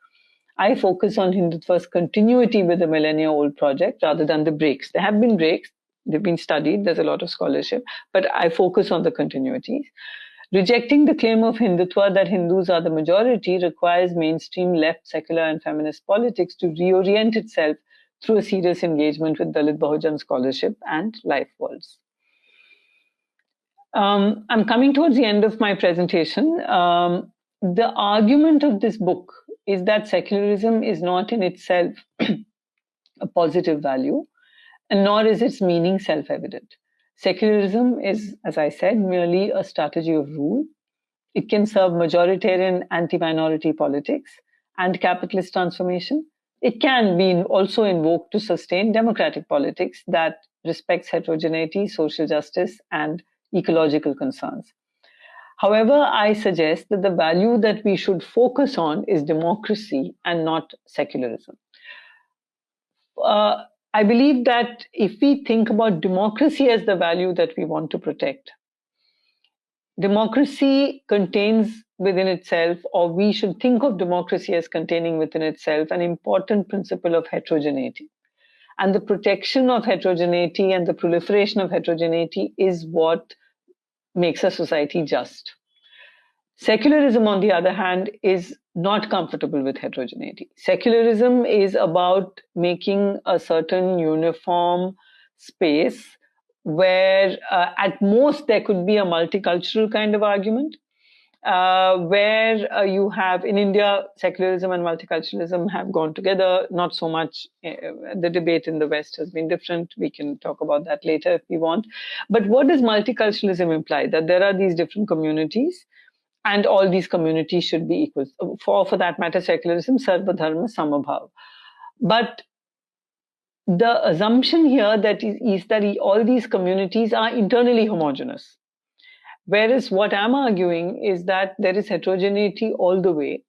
I focus on Hindutva's continuity with the millennia-old project rather than the breaks. There have been breaks, they've been studied, there's a lot of scholarship, but I focus on the continuities. Rejecting the claim of Hindutva that Hindus are the majority requires mainstream left, secular, and feminist politics to reorient itself through a serious engagement with Dalit Bahujan scholarship and life worlds. I'm coming towards the end of my presentation. The argument of this book is that secularism is not in itself a positive value, and nor is its meaning self-evident. Secularism is, as I said, merely a strategy of rule. It can serve majoritarian anti-minority politics and capitalist transformation. It can be also invoked to sustain democratic politics that respects heterogeneity, social justice, and ecological concerns. However, I suggest that the value that we should focus on is democracy and not secularism. I believe that if we think about democracy as the value that we want to protect, democracy contains within itself, or we should think of democracy as containing within itself, an important principle of heterogeneity. And the protection of heterogeneity and the proliferation of heterogeneity is what makes a society just. Secularism, on the other hand, is not comfortable with heterogeneity. Secularism is about making a certain uniform space where at most there could be a multicultural kind of argument, where you have, in India, secularism and multiculturalism have gone together, not so much. The debate in the West has been different. We can talk about that later if we want. But what does multiculturalism imply? That there are these different communities, and all these communities should be equal. For that matter, secularism, sarva dharma samabhav. But the assumption here that is that all these communities are internally homogeneous. Whereas what I'm arguing is that there is heterogeneity all the way,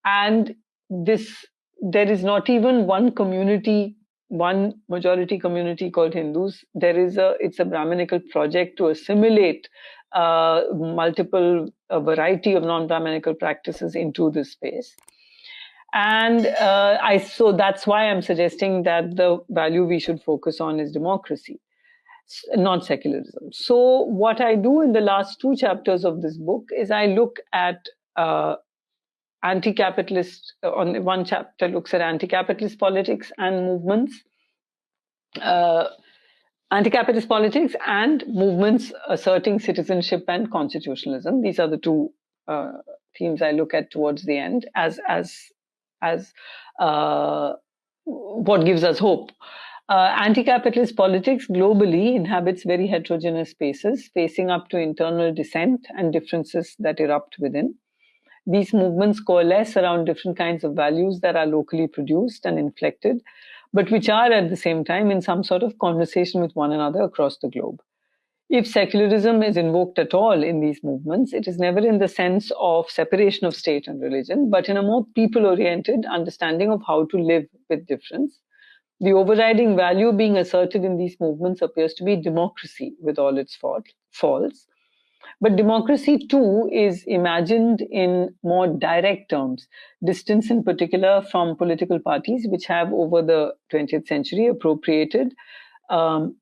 and there is not even one community one majority community called Hindus, it's a Brahminical project to assimilate multiple variety of non-Brahminical practices into this space. And so that's why I'm suggesting that the value we should focus on is democracy, not secularism. So what I do in the last 2 chapters of this book is I look at anti-capitalist, on one chapter looks at anti-capitalist politics and movements, anti-capitalist politics and movements asserting citizenship and constitutionalism. These are the 2 themes I look at towards the end as what gives us hope. Anti-capitalist politics globally inhabits very heterogeneous spaces, facing up to internal dissent and differences that erupt within. These movements coalesce around different kinds of values that are locally produced and inflected, but which are at the same time in some sort of conversation with one another across the globe. If secularism is invoked at all in these movements, it is never in the sense of separation of state and religion, but in a more people-oriented understanding of how to live with difference. The overriding value being asserted in these movements appears to be democracy with all its faults. But democracy too is imagined in more direct terms, distance in particular from political parties which have over the 20th century appropriated and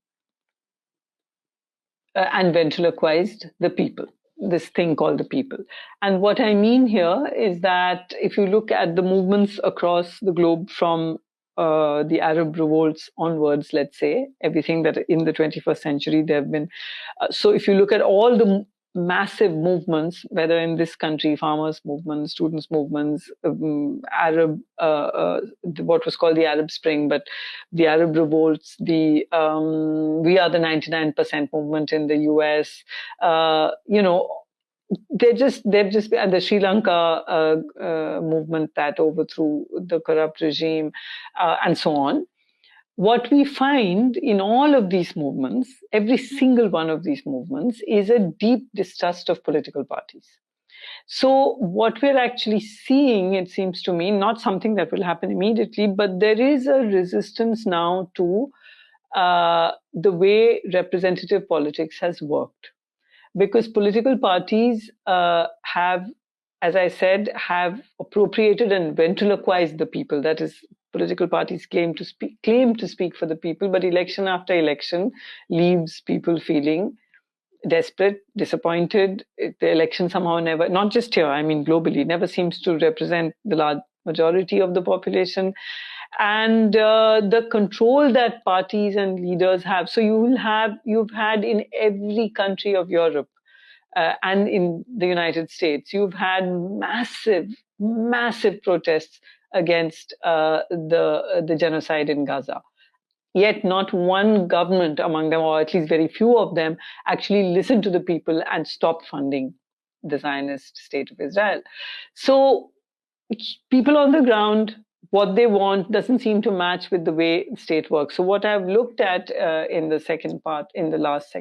ventriloquized the people, this thing called the people. And what I mean here is that if you look at the movements across the globe from the Arab revolts onwards, let's say, everything that in the 21st century there have been. So if you look at all the massive movements, whether in this country, farmers' movements, students' movements, Arab, what was called the Arab Spring, but the Arab revolts, the We Are the 99% movement in the US, they've just been, and the Sri Lanka movement that overthrew the corrupt regime, and so on. What we find in all of these movements, every single one of these movements, is a deep distrust of political parties. So what we're actually seeing, it seems to me, not something that will happen immediately, but there is a resistance now to the way representative politics has worked. Because political parties have, as I said, have appropriated and ventriloquized the people. That is, political parties claim to speak for the people, but election after election leaves people feeling desperate, disappointed. The election somehow never, not just here, I mean globally, never seems to represent the large majority of the population. And the control that parties and leaders have. So you've had in every country of Europe and in the United States, you've had massive protests against the genocide in Gaza. Yet not one government among them, or at least very few of them, actually listened to the people and stopped funding the Zionist state of Israel. So people on the ground, what they want doesn't seem to match with the way the state works. So what I've looked at in the second part, in the last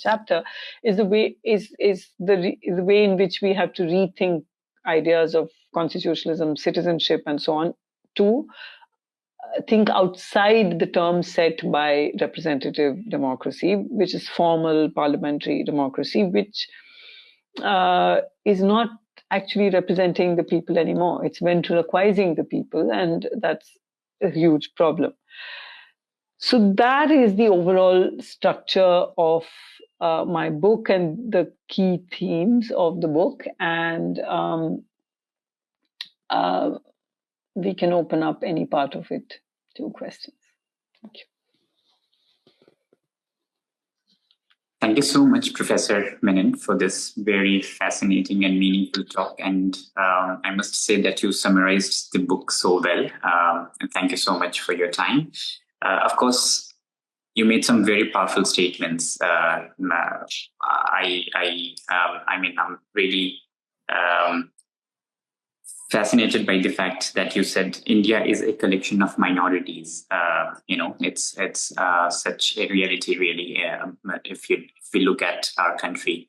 chapter, is the way the way in which we have to rethink ideas of constitutionalism, citizenship, and so on, to think outside the terms set by representative democracy, which is formal parliamentary democracy, which is not actually representing the people anymore. It's ventriloquizing the people, and that's a huge problem. So that is the overall structure of my book and the key themes of the book. And we can open up any part of it to questions. Thank you.
Thank you so much, Professor Menon, for this very fascinating and meaningful talk. And I must say that you summarized the book so well. And thank you so much for your time. Of course, you made some very powerful statements. I'm really fascinated by the fact that you said India is a collection of minorities. It's such a reality, really, if we look at our country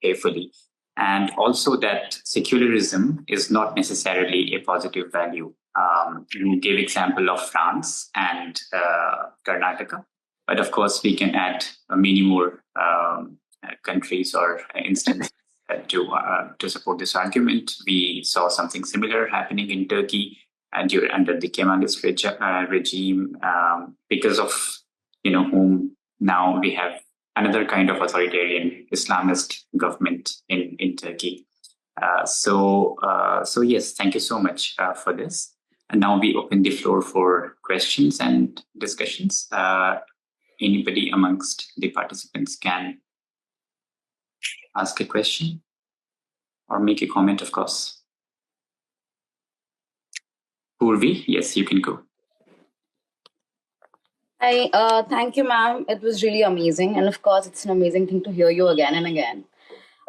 carefully. And also that secularism is not necessarily a positive value. You gave example of France and Karnataka, but of course we can add many more countries or instances to support this argument. We saw something similar happening in Turkey and under the Kemalist regime, because of whom now we have another kind of authoritarian Islamist government in Turkey. So yes, thank you so much for this. And now we open the floor for questions and discussions. Anybody amongst the participants can ask a question or make a comment, of course. Purvi, yes, you can go.
Hi, thank you, ma'am. It was really amazing. And of course, it's an amazing thing to hear you again and again.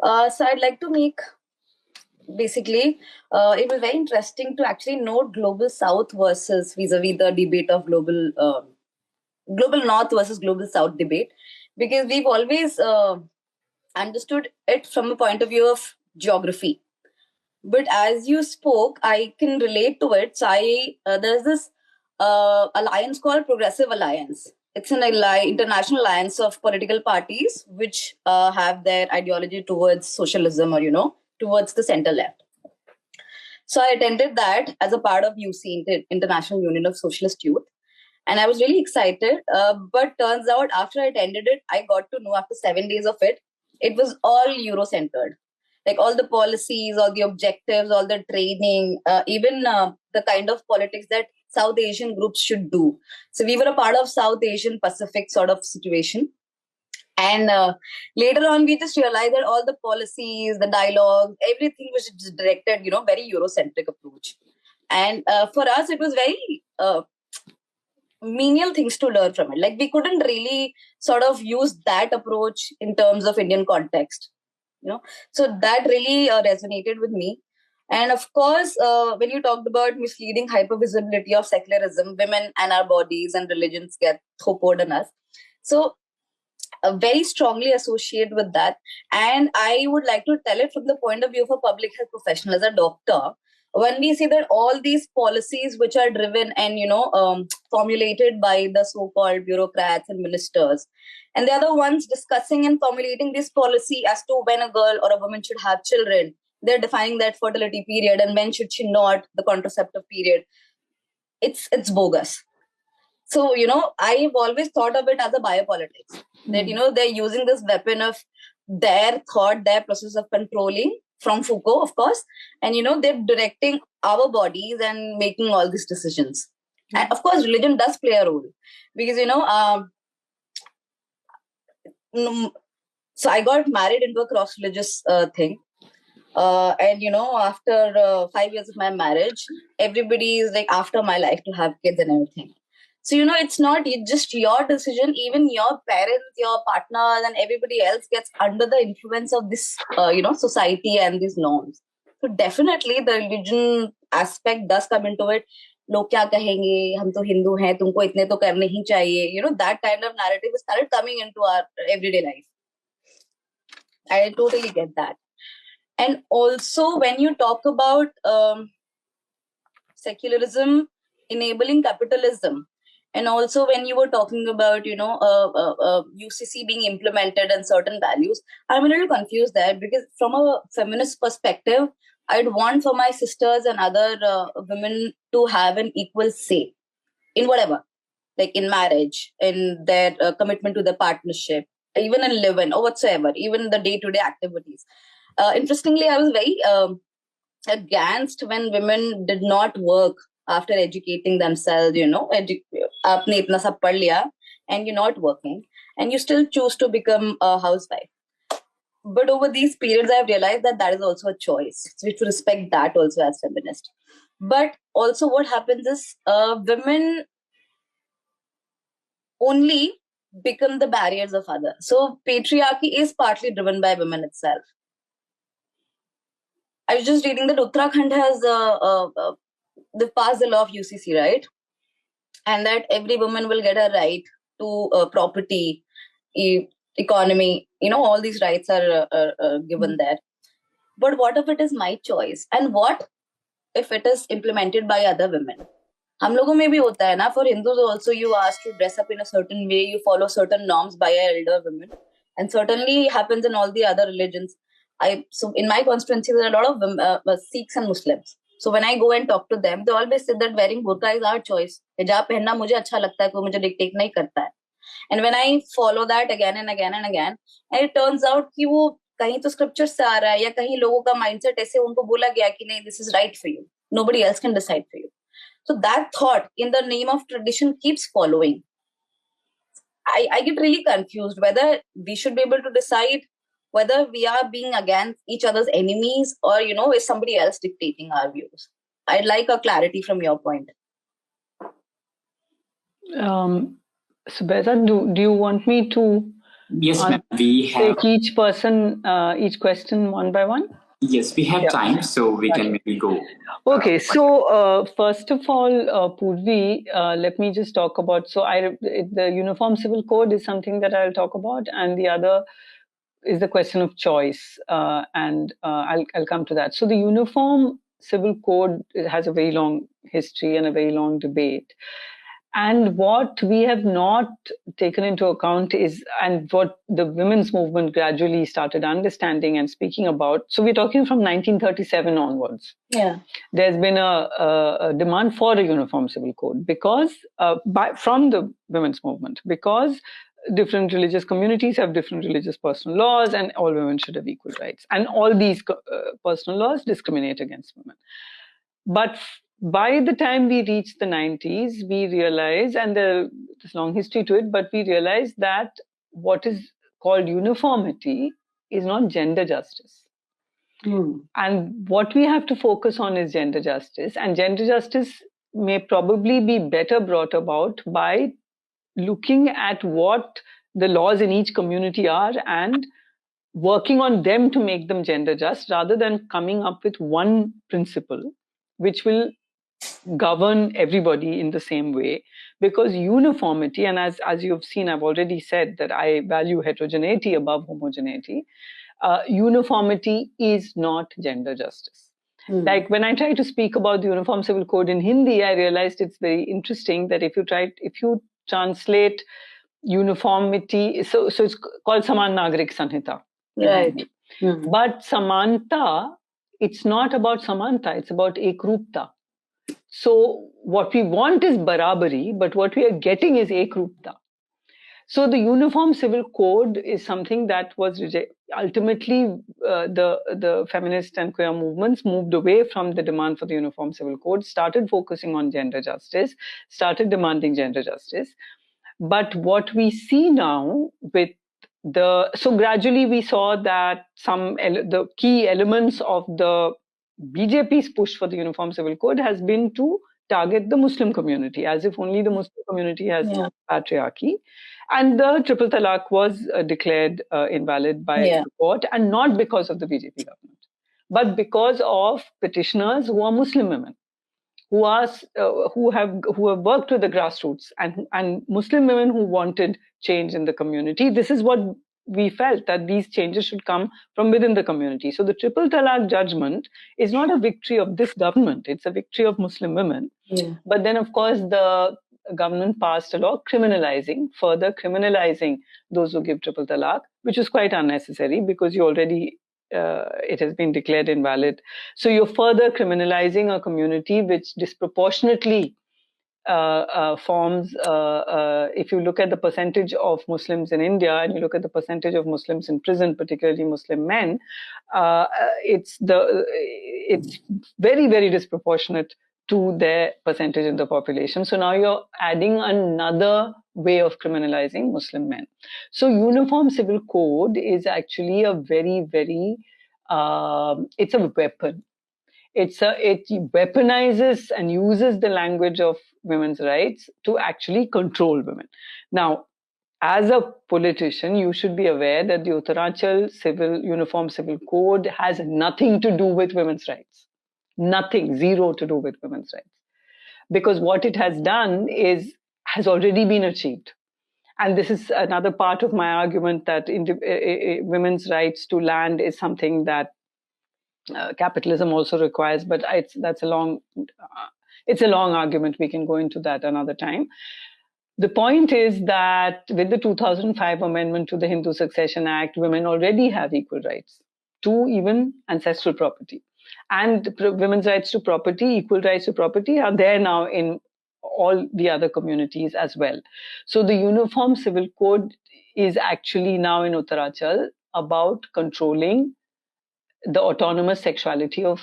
So I'd like to make, basically, it was very interesting to actually note global south versus vis-a-vis the debate of global north versus global south debate, because we've always understood it from the point of view of geography. But as you spoke, I can relate to it. So there's this alliance called Progressive Alliance. It's an international alliance of political parties which have their ideology towards socialism or, towards the center left. So I attended that as a part of UC, International Union of Socialist Youth. And I was really excited. But turns out after I attended it, I got to know after 7 days of it, it was all Euro-centered. Like all the policies, all the objectives, all the training, even the kind of politics that South Asian groups should do. So we were a part of South Asian Pacific sort of situation. And later on, we just realized that all the policies, the dialogue, everything was just directed, very Eurocentric approach. And for us, it was very menial things to learn from it. Like we couldn't really sort of use that approach in terms of Indian context. So that really resonated with me. And of course, when you talked about misleading hypervisibility of secularism, women and our bodies and religions get thopoed on us. So very strongly associate with that. And I would like to tell it from the point of view of a public health professional as a doctor. When we see that all these policies which are driven and, formulated by the so-called bureaucrats and ministers, and they're the ones discussing and formulating this policy as to when a girl or a woman should have children. They're defining that fertility period and when should she not, the contraceptive period. It's bogus. So, I've always thought of it as a biopolitics. That, they're using this weapon of their thought, their process of controlling from Foucault, of course. And, they're directing our bodies and making all these decisions. And of course, religion does play a role. Because, so I got married into a cross-religious thing. And, after 5 years of my marriage, everybody is like after my life to have kids and everything. So, it's not just your decision, even your parents, your partners and everybody else gets under the influence of this, society and these norms. So definitely the religion aspect does come into it. Log kya kahenge, hum to Hindu hain, tumko itne to karne hi chahiye. That kind of narrative started coming into our everyday life. I totally get that. And also when you talk about secularism enabling capitalism, and also when you were talking about, UCC being implemented and certain values, I'm a little confused there, because from a feminist perspective, I'd want for my sisters and other women to have an equal say in whatever, like in marriage, in their commitment to the partnership, even in living or whatsoever, even the day-to-day activities. Interestingly, I was very against when women did not work after educating themselves, aapne itna sab padh liya and you're not working and you still choose to become a housewife. But over these periods, I've realized that is also a choice. So we have to respect that also as feminist. But also what happens is women only become the barriers of others. So patriarchy is partly driven by women itself. I was just reading that Uttarakhand has they've passed the law of UCC, right? And that every woman will get a right to property, economy, all these rights are given there. But what if it is my choice? And what if it is implemented by other women. हम लोगों में भी होता है ना, for Hindus also you are asked to dress up in a certain way, you follow certain norms by elder women, and certainly happens in all the other religions. So in my constituency there are a lot of Sikhs and Muslims. So when I go and talk to them, they always say that wearing burqa is our choice. Hijab पहनना मुझे अच्छा लगता है, कोई मुझे dictate नहीं करता है. And when I follow that again and again and again, and it turns out कि वो कहीं तो scripture से आ रहा है, या कहीं लोगों का mindset ऐसे उनको बोला गया कि नहीं, this is right for you. Nobody else can decide for you. So that thought in the name of tradition keeps following. I get really confused whether we should be able to decide whether we are being against each other's enemies, or, is somebody else dictating our views. I'd like a clarity from your point.
So Behzad, do you want me to
Yes, ma'am. We have
take each person, each question one by one?
Yes, we have time, so we can maybe go.
Okay, so first of all, Purvi, let me just talk about, the Uniform Civil Code is something that I'll talk about, and the other is the question of choice, and I'll come to that. So the Uniform Civil Code has a very long history and a very long debate. And what we have not taken into account is, and what the women's movement gradually started understanding and speaking about. So we're talking from 1937 onwards.
Yeah.
There's been a demand for a uniform civil code because from the women's movement, because different religious communities have different religious personal laws, and all women should have equal rights. And all these personal laws discriminate against women. But by the time we reach the 90s, we realize, and there's long history to it, but we realize that what is called uniformity is not gender justice. And what we have to focus on is gender justice. And gender justice may probably be better brought about by looking at what the laws in each community are and working on them to make them gender just, rather than coming up with one principle which will govern everybody in the same way. Because uniformity, and as you've seen, I've already said that I value heterogeneity above homogeneity. Uniformity is not gender justice. Like when I try to speak about the Uniform Civil Code in Hindi, I realized it's very interesting that if you translate uniformity, so it's called Saman Nagrik Sanhita.
Right.
But Samanta, it's not about Samanta, it's about Ekrupta. So what we want is Barabari, but what we are getting is Ekrupta. So the Uniform Civil Code is something that was ultimately the feminist and queer movements moved away from the demand for the Uniform Civil Code, started focusing on gender justice, started demanding gender justice. But what we see now with so gradually we saw that the key elements of the BJP's push for the Uniform Civil Code has been to target the Muslim community, as if only the Muslim community has patriarchy. And the triple talaq was declared invalid by the court, and not because of the BJP government, but because of petitioners who are Muslim women, who have worked with the grassroots, and Muslim women who wanted change in the community. This is what we felt, that these changes should come from within the community. So the triple talaq judgment is not a victory of this government, it's a victory of Muslim women. But then, of course, the government passed a law further criminalizing those who give triple talaq, which is quite unnecessary because it has been declared invalid. So you're further criminalizing a community which disproportionately forms, if you look at the percentage of Muslims in India and you look at the percentage of Muslims in prison, particularly Muslim men, it's very, very disproportionate to their percentage in the population. So now you're adding another way of criminalizing Muslim men. So Uniform Civil Code is actually a very, very, it's a weapon. It weaponizes and uses the language of women's rights to actually control women. Now, as a politician, you should be aware that the Uttaranchal Uniform Civil Code has nothing to do with women's rights. Nothing, zero to do with women's rights. Because what it has done has already been achieved. And this is another part of my argument that women's rights to land is something that capitalism also requires, but it's a long argument. We can go into that another time. The point is that with the 2005 amendment to the Hindu Succession Act, women already have equal rights to even ancestral property. And women's rights to property, equal rights to property, are there now in all the other communities as well. So the Uniform Civil Code is actually now in Uttarachal about controlling the autonomous sexuality of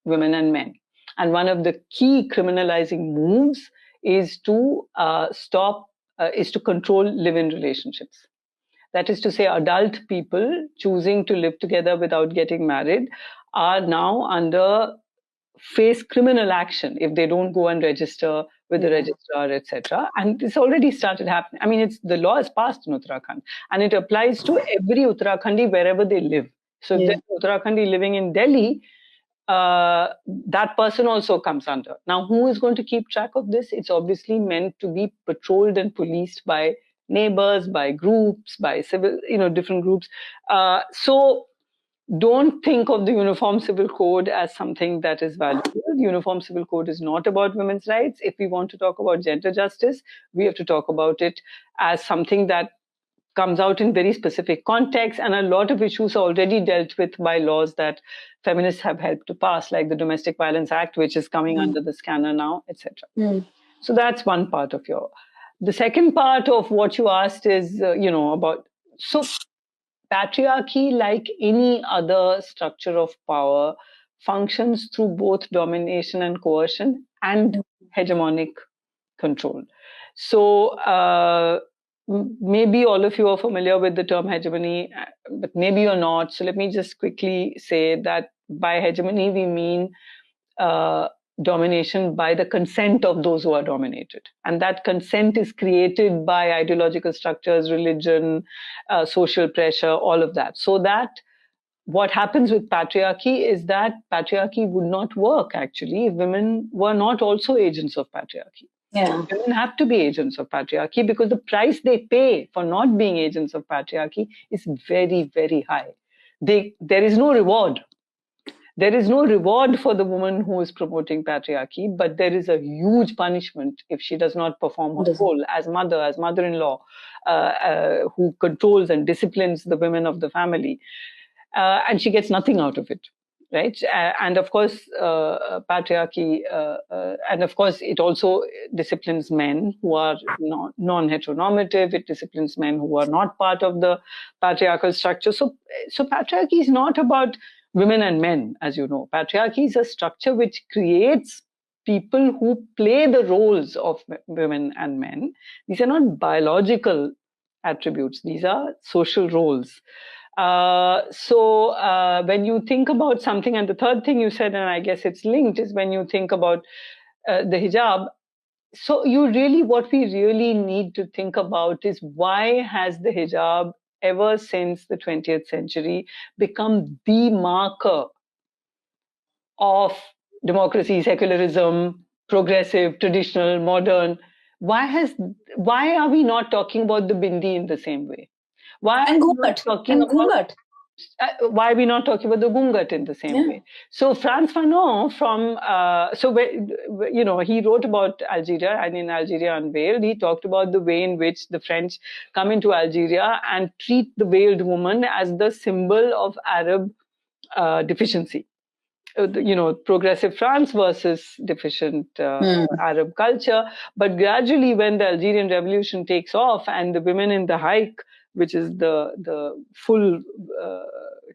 women and men. And one of the key criminalizing moves is to control live-in relationships. That is to say, adult people choosing to live together without getting married are now face criminal action if they don't go and register with the registrar, etc. And it's already started happening. I mean, the law is passed in Uttarakhand, and it applies to every Uttarakhandi wherever they live. So if there's an Uttarakhandi living in Delhi, that person also comes under. Now, who is going to keep track of this? It's obviously meant to be patrolled and policed by neighbors, by groups, by civil, different groups. So don't think of the Uniform Civil Code as something that is valuable. The Uniform Civil Code is not about women's rights. If we want to talk about gender justice, we have to talk about it as something that comes out in very specific contexts, and a lot of issues are already dealt with by laws that feminists have helped to pass, like the Domestic Violence Act, which is coming under the scanner now, etc. So that's one part of the second part of what you asked is, patriarchy, like any other structure of power, functions through both domination and coercion and hegemonic control. So maybe all of you are familiar with the term hegemony, but maybe you're not. So let me just quickly say that by hegemony, we mean domination by the consent of those who are dominated. And that consent is created by ideological structures, religion, social pressure, all of that. So that what happens with patriarchy is that patriarchy would not work, actually, if women were not also agents of patriarchy. Women have to be agents of patriarchy because the price they pay for not being agents of patriarchy is very, very high. There is no reward. There is no reward for the woman who is promoting patriarchy, but there is a huge punishment if she does not perform her role as mother, as mother-in-law, who controls and disciplines the women of the family. And she gets nothing out of it, right? And of course, patriarchy, and of course, it also disciplines men who are non-heteronormative. It disciplines men who are not part of the patriarchal structure. So patriarchy is not about women and men, as you know. Patriarchy is a structure which creates people who play the roles of women and men. These are not biological attributes. These are social roles. So when you think about something, and the third thing you said, and I guess it's linked, is when you think about the hijab. So what we really need to think about is, why has the hijab ever since the 20th century become the marker of democracy, secularism, progressive, traditional, modern? Why are we not talking about the bindi in the same way? Why are we not talking about the gungat in the same way? So Frantz Fanon he wrote about Algeria, and in Algeria Unveiled, he talked about the way in which the French come into Algeria and treat the veiled woman as the symbol of Arab deficiency. Progressive France versus deficient Arab culture. But gradually, when the Algerian Revolution takes off and the women in the haik, which is the full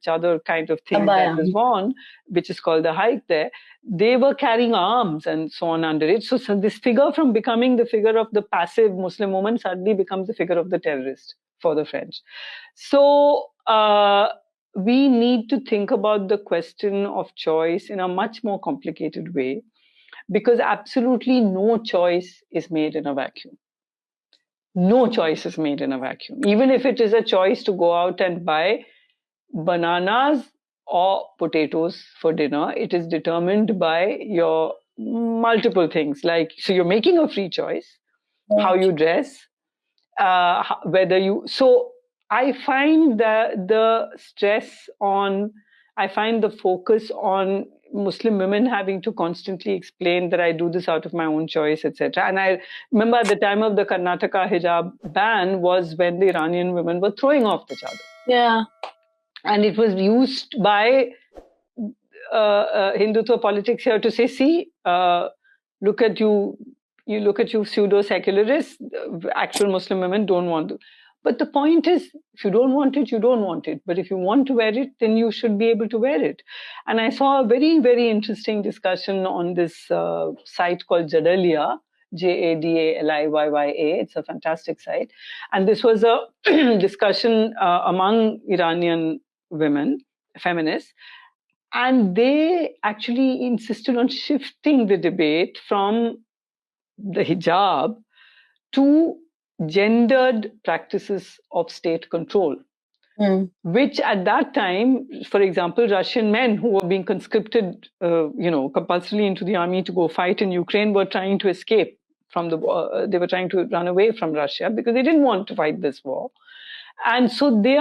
chadar kind of thing that is worn, which is called the haik there, they were carrying arms and so on under it. So this figure, from becoming the figure of the passive Muslim woman, suddenly becomes the figure of the terrorist for the French. So we need to think about the question of choice in a much more complicated way, because absolutely no choice is made in a vacuum. No choice is made in a vacuum. Even if it is a choice to go out and buy bananas or potatoes for dinner, it is determined by your multiple things. So you're making a free choice, how you dress, whether you... So I find the stress on I find the focus on Muslim women having to constantly explain that I do this out of my own choice, etc. And I remember at the time of the Karnataka hijab ban was when the Iranian women were throwing off the chador.
Yeah.
And it was used by Hindutva politics here to say, see, look at you look at you pseudo-secularists, actual Muslim women don't want to. But the point is, if you don't want it, you don't want it. But if you want to wear it, then you should be able to wear it. And I saw a very, very interesting discussion on this site called Jadaliya, Jadaliyya. It's a fantastic site. And this was a discussion among Iranian women, feminists. And they actually insisted on shifting the debate from the hijab to gendered practices of state control, which at that time, for example, Russian men who were being conscripted, compulsorily into the army to go fight in Ukraine were trying to escape from the war. They were trying to run away from Russia because they didn't want to fight this war. And so they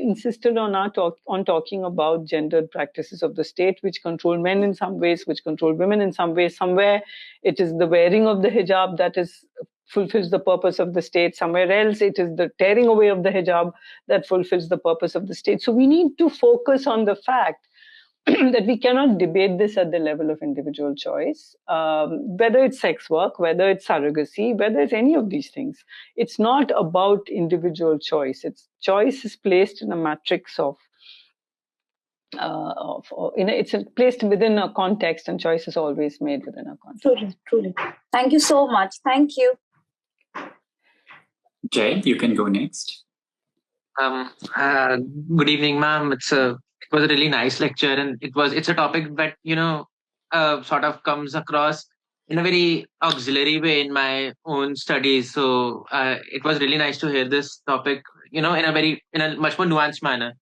insisted on talking about gendered practices of the state, which control men in some ways, which control women in some ways. Somewhere it is the wearing of the hijab that fulfills the purpose of the state. Somewhere else it is the tearing away of the hijab that fulfills the purpose of the state. So we need to focus on the fact that we cannot debate this at the level of individual choice, whether it's sex work, whether it's surrogacy, whether it's any of these things. It's not about individual choice. Choice is placed in a matrix it's placed within a context, and choice is always made within a context.
Truly. Thank you so much. Thank you.
Jay, you can go next.
Good evening, ma'am. It was a really nice lecture, and it's a topic that sort of comes across in a very auxiliary way in my own studies. So it was really nice to hear this topic, in a much more nuanced manner.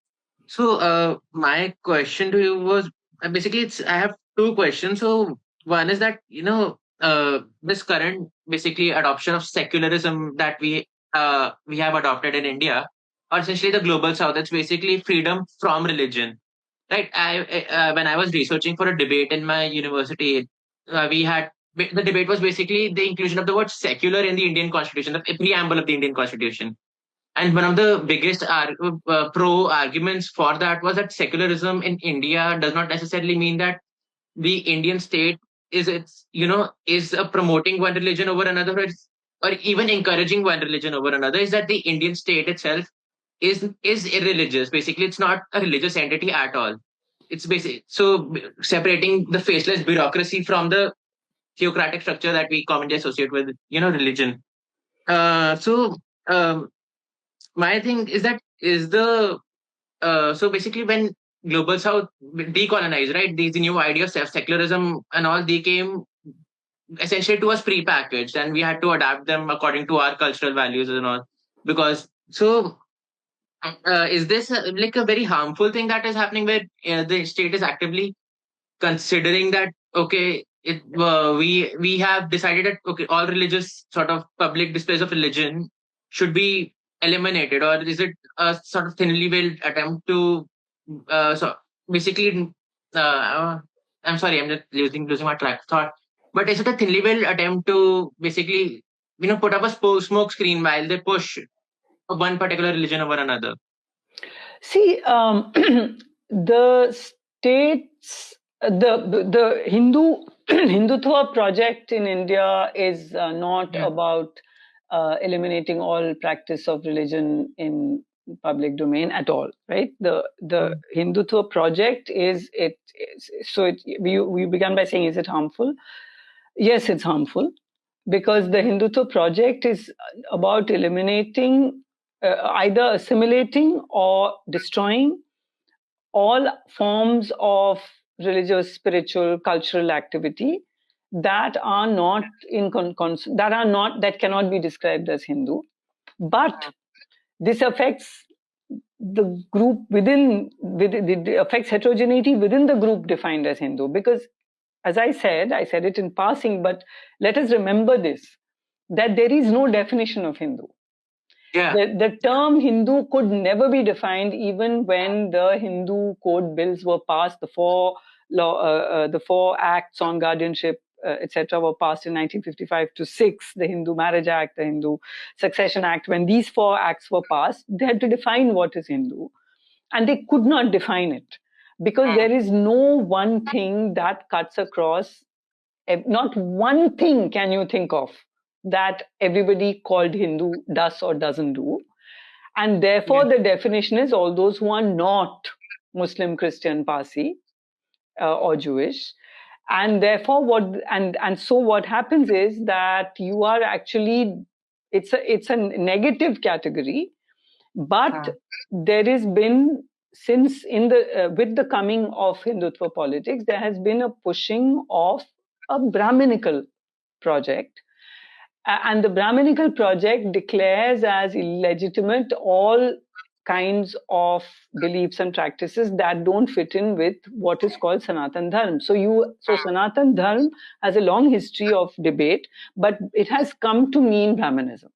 So my question to you was basically I have two questions. So one is that this current basically adoption of secularism that we have adopted in India, or essentially the global south, it's basically freedom from religion, right? When I was researching for a debate in my university, the debate was basically the inclusion of the word secular in the Indian constitution, the preamble of the Indian constitution. And one of the biggest pro arguments for that was that secularism in India does not necessarily mean that the Indian state is promoting one religion over another, or even encouraging one religion over another. Is that the Indian state itself is irreligious? Basically, it's not a religious entity at all. It's separating the faceless bureaucracy from the theocratic structure that we commonly associate with religion. My thing is that so basically when global south decolonized, right, the new idea of secularism and all, they came essentially to us pre-packaged, and we had to adapt them according to our cultural values and all. Because is this like a very harmful thing that is happening, where the state is actively considering that we have decided that all religious sort of public displays of religion should be eliminated, or is it a sort of thinly veiled attempt to so basically I'm sorry, I'm just losing my track of thought, but is it a thinly veiled attempt to basically put up a smoke screen while they push one particular religion over another?
See, the states, the Hindutva project in India is not about eliminating all practice of religion in public domain at all, right? The Hindutva project we began by saying, is it harmful? Yes, it's harmful, because the Hindutva project is about eliminating, either assimilating or destroying all forms of religious, spiritual, cultural activity that are not that cannot be described as Hindu. But this affects the group affects heterogeneity within the group defined as Hindu. Because, as I said it in passing, but let us remember this, that there is no definition of Hindu.
Yeah.
The term Hindu could never be defined, even when the Hindu code bills were passed. The four acts on guardianship, etc., were passed in 1955 to 6. The Hindu Marriage Act, the Hindu Succession Act. When these four acts were passed, they had to define what is Hindu, and they could not define it because there is no one thing that cuts across. Not one thing can you think of that everybody called Hindu does or doesn't do. And therefore, the definition is all those who are not Muslim, Christian, Parsi, or Jewish. And therefore, so what happens is that you are actually, it's a negative category, but there has been, since with the coming of Hindutva politics, there has been a pushing of a Brahminical project. And the Brahminical project declares as illegitimate all kinds of beliefs and practices that don't fit in with what is called Sanatan Dharma. So Sanatan Dharma has a long history of debate, but it has come to mean Brahmanism.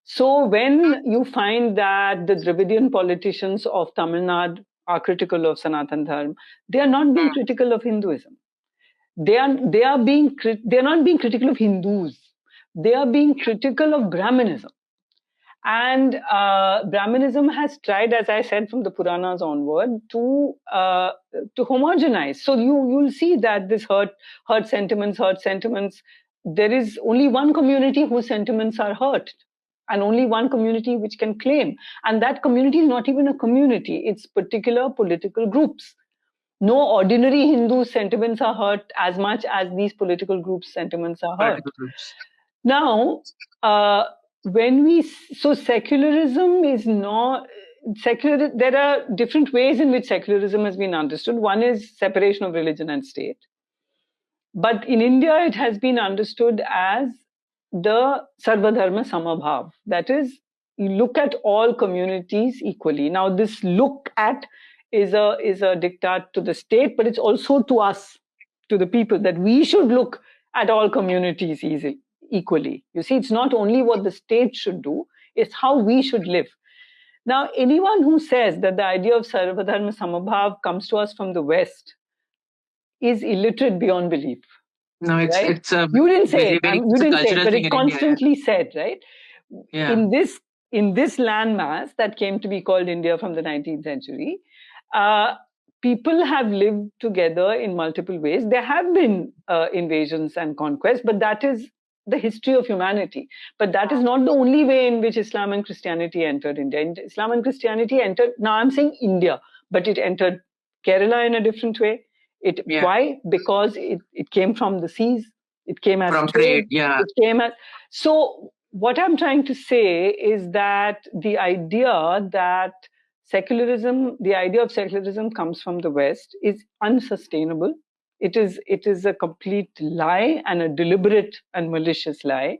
So when you find that the Dravidian politicians of Tamil Nadu are critical of Sanatan Dharma, they are not being critical of Hinduism. They are not being critical of Hindus. They are being critical of Brahmanism. And Brahmanism has tried, as I said, from the Puranas onward, to homogenize. So you'll see that this hurt sentiments. There is only one community whose sentiments are hurt, and only one community which can claim. And that community is not even a community; it's particular political groups. No ordinary Hindu sentiments are hurt as much as these political groups' sentiments are hurt. Now, secularism is not secular. There are different ways in which secularism has been understood. One is separation of religion and state, but in India it has been understood as the Sarvadharma Samabhav. That is, you look at all communities equally. Now, this look at is a diktat to the state, but it's also to us, to the people, that we should look at all communities equally. You see, it's not only what the state should do, it's how we should live. Now, anyone who says that the idea of Sarvadharma Samabhav comes to us from the West is illiterate beyond belief.
No, it's
right?
it's a
you didn't say
very,
it. You didn't say it, but it's constantly
India,
said, right?
Yeah.
In this landmass that came to be called India from the 19th century, people have lived together in multiple ways. There have been invasions and conquests, but that is the history of humanity. But that is not the only way in which Islam and Christianity entered India. Islam and Christianity entered, now I'm saying India, but it entered Kerala in a different way. Why? Because it came from the seas. It came as
from trade. Yeah.
It came as. So what I'm trying to say is that the idea of secularism comes from the West is unsustainable. It is a complete lie, and a deliberate and malicious lie.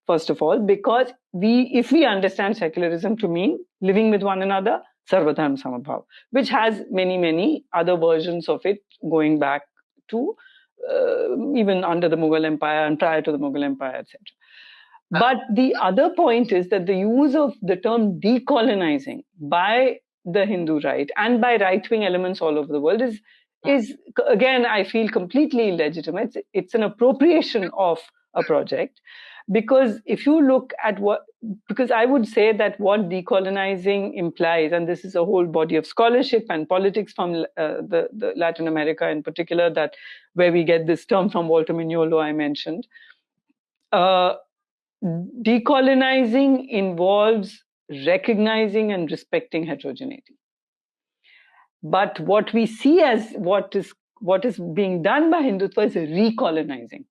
First of all, because if we understand secularism to mean living with one another, Sarvadharma Samabhav, which has many, many other versions of it going back to even under the Mughal Empire and prior to the Mughal Empire, etc. But the other point is that the use of the term decolonizing by the Hindu right and by right-wing elements all over the world is again, I feel, completely illegitimate. It's an appropriation of a project. Because if you look at because I would say that what decolonizing implies, and this is a whole body of scholarship and politics from the Latin America in particular, that where we get this term from Walter Mignolo I mentioned. Decolonizing involves recognizing and respecting heterogeneity. But what we see as what is being done by Hindutva is a recolonizing.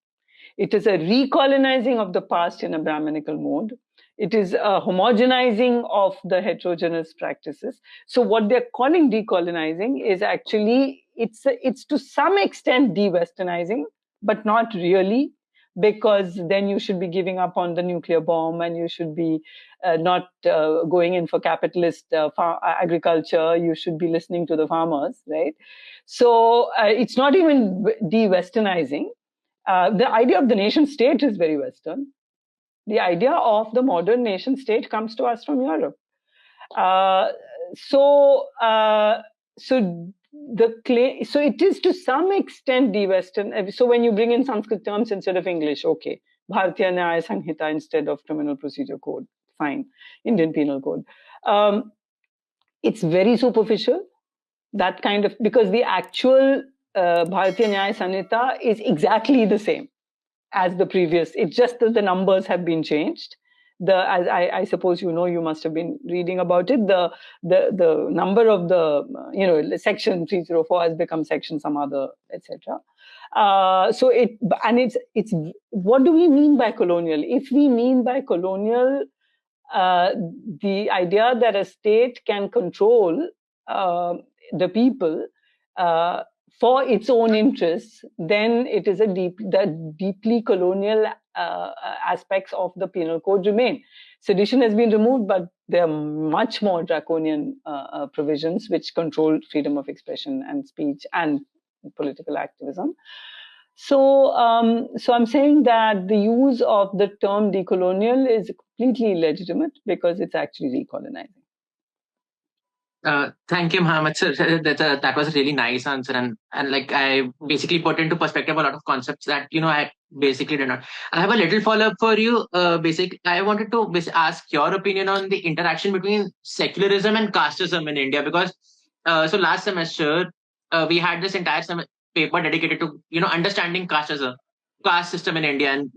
It is a recolonizing of the past in a Brahminical mode. It is a homogenizing of the heterogeneous practices. So what they're calling decolonizing is actually, it's to some extent de-Westernizing, but not really, because then you should be giving up on the nuclear bomb, and you should be not going in for capitalist agriculture. You should be listening to the farmers, right? So it's not even de-Westernizing. The idea of the nation state is very Western. The idea of the modern nation state comes to us from Europe. So it is to some extent de-Western. So when you bring in Sanskrit terms instead of English, okay, Bharatiya Nyaya Sanhita instead of Criminal Procedure Code, fine, Indian Penal Code. It's very superficial, that kind of, because the actual Bharatiya Nyaya Sanhita is exactly the same as the previous. It's just that the numbers have been changed. As I suppose you know, you must have been reading about it. The number of the section 304 has become section some other, etc. So it's what do we mean by colonial? If we mean by colonial the idea that a state can control the people for its own interests, then it is the deeply colonial aspects of the penal code remain. Sedition has been removed, but there are much more draconian provisions which control freedom of expression and speech and political activism. So I'm saying that the use of the term decolonial is completely illegitimate because it's actually recolonizing.
Thank you, Mohammed sir. That was a really nice answer, and like I basically put into perspective a lot of concepts that I basically did not. I have a little follow up for you. I wanted to ask your opinion on the interaction between secularism and casteism in India, because so last semester we had this entire paper dedicated to understanding caste system in India, and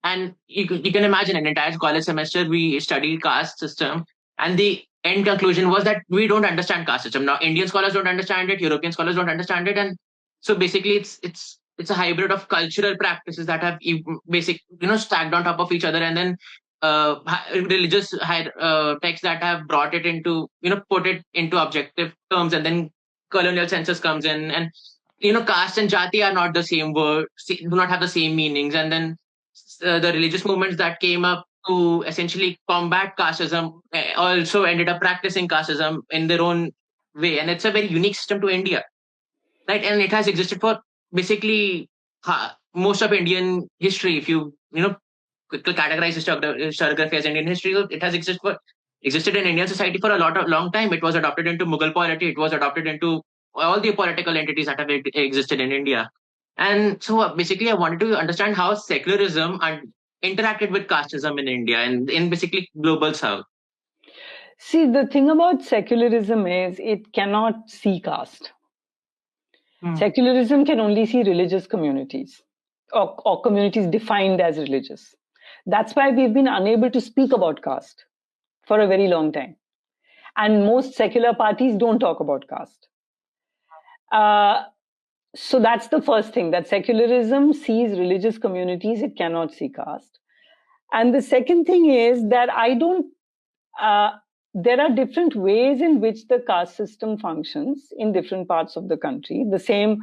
and you can imagine an entire college semester we studied caste system, and the end conclusion was that we don't understand caste system. Now Indian scholars don't understand it, European scholars don't understand it, and so basically it's a hybrid of cultural practices that have stacked on top of each other, and then religious texts that have brought it into put it into objective terms, and then colonial census comes in, and caste and jati are not the same word, do not have the same meanings, and then the religious movements that came up to essentially combat casteism also ended up practicing casteism in their own way, and it's a very unique system to India, right? And it has existed for basically most of Indian history. If categorize historiography as Indian history, it has existed in Indian society for a long time. It was adopted into Mughal polity. It was adopted into all the political entities that have existed in India. And so basically, I wanted to understand how secularism interacted with casteism in India and in basically global South.
See, the thing about secularism is it cannot see caste. Secularism can only see religious communities or communities defined as religious. That's why we've been unable to speak about caste for a very long time. And most secular parties don't talk about caste. So that's the first thing, that secularism sees religious communities, it cannot see caste. And the second thing is that there are different ways in which the caste system functions in different parts of the country. The same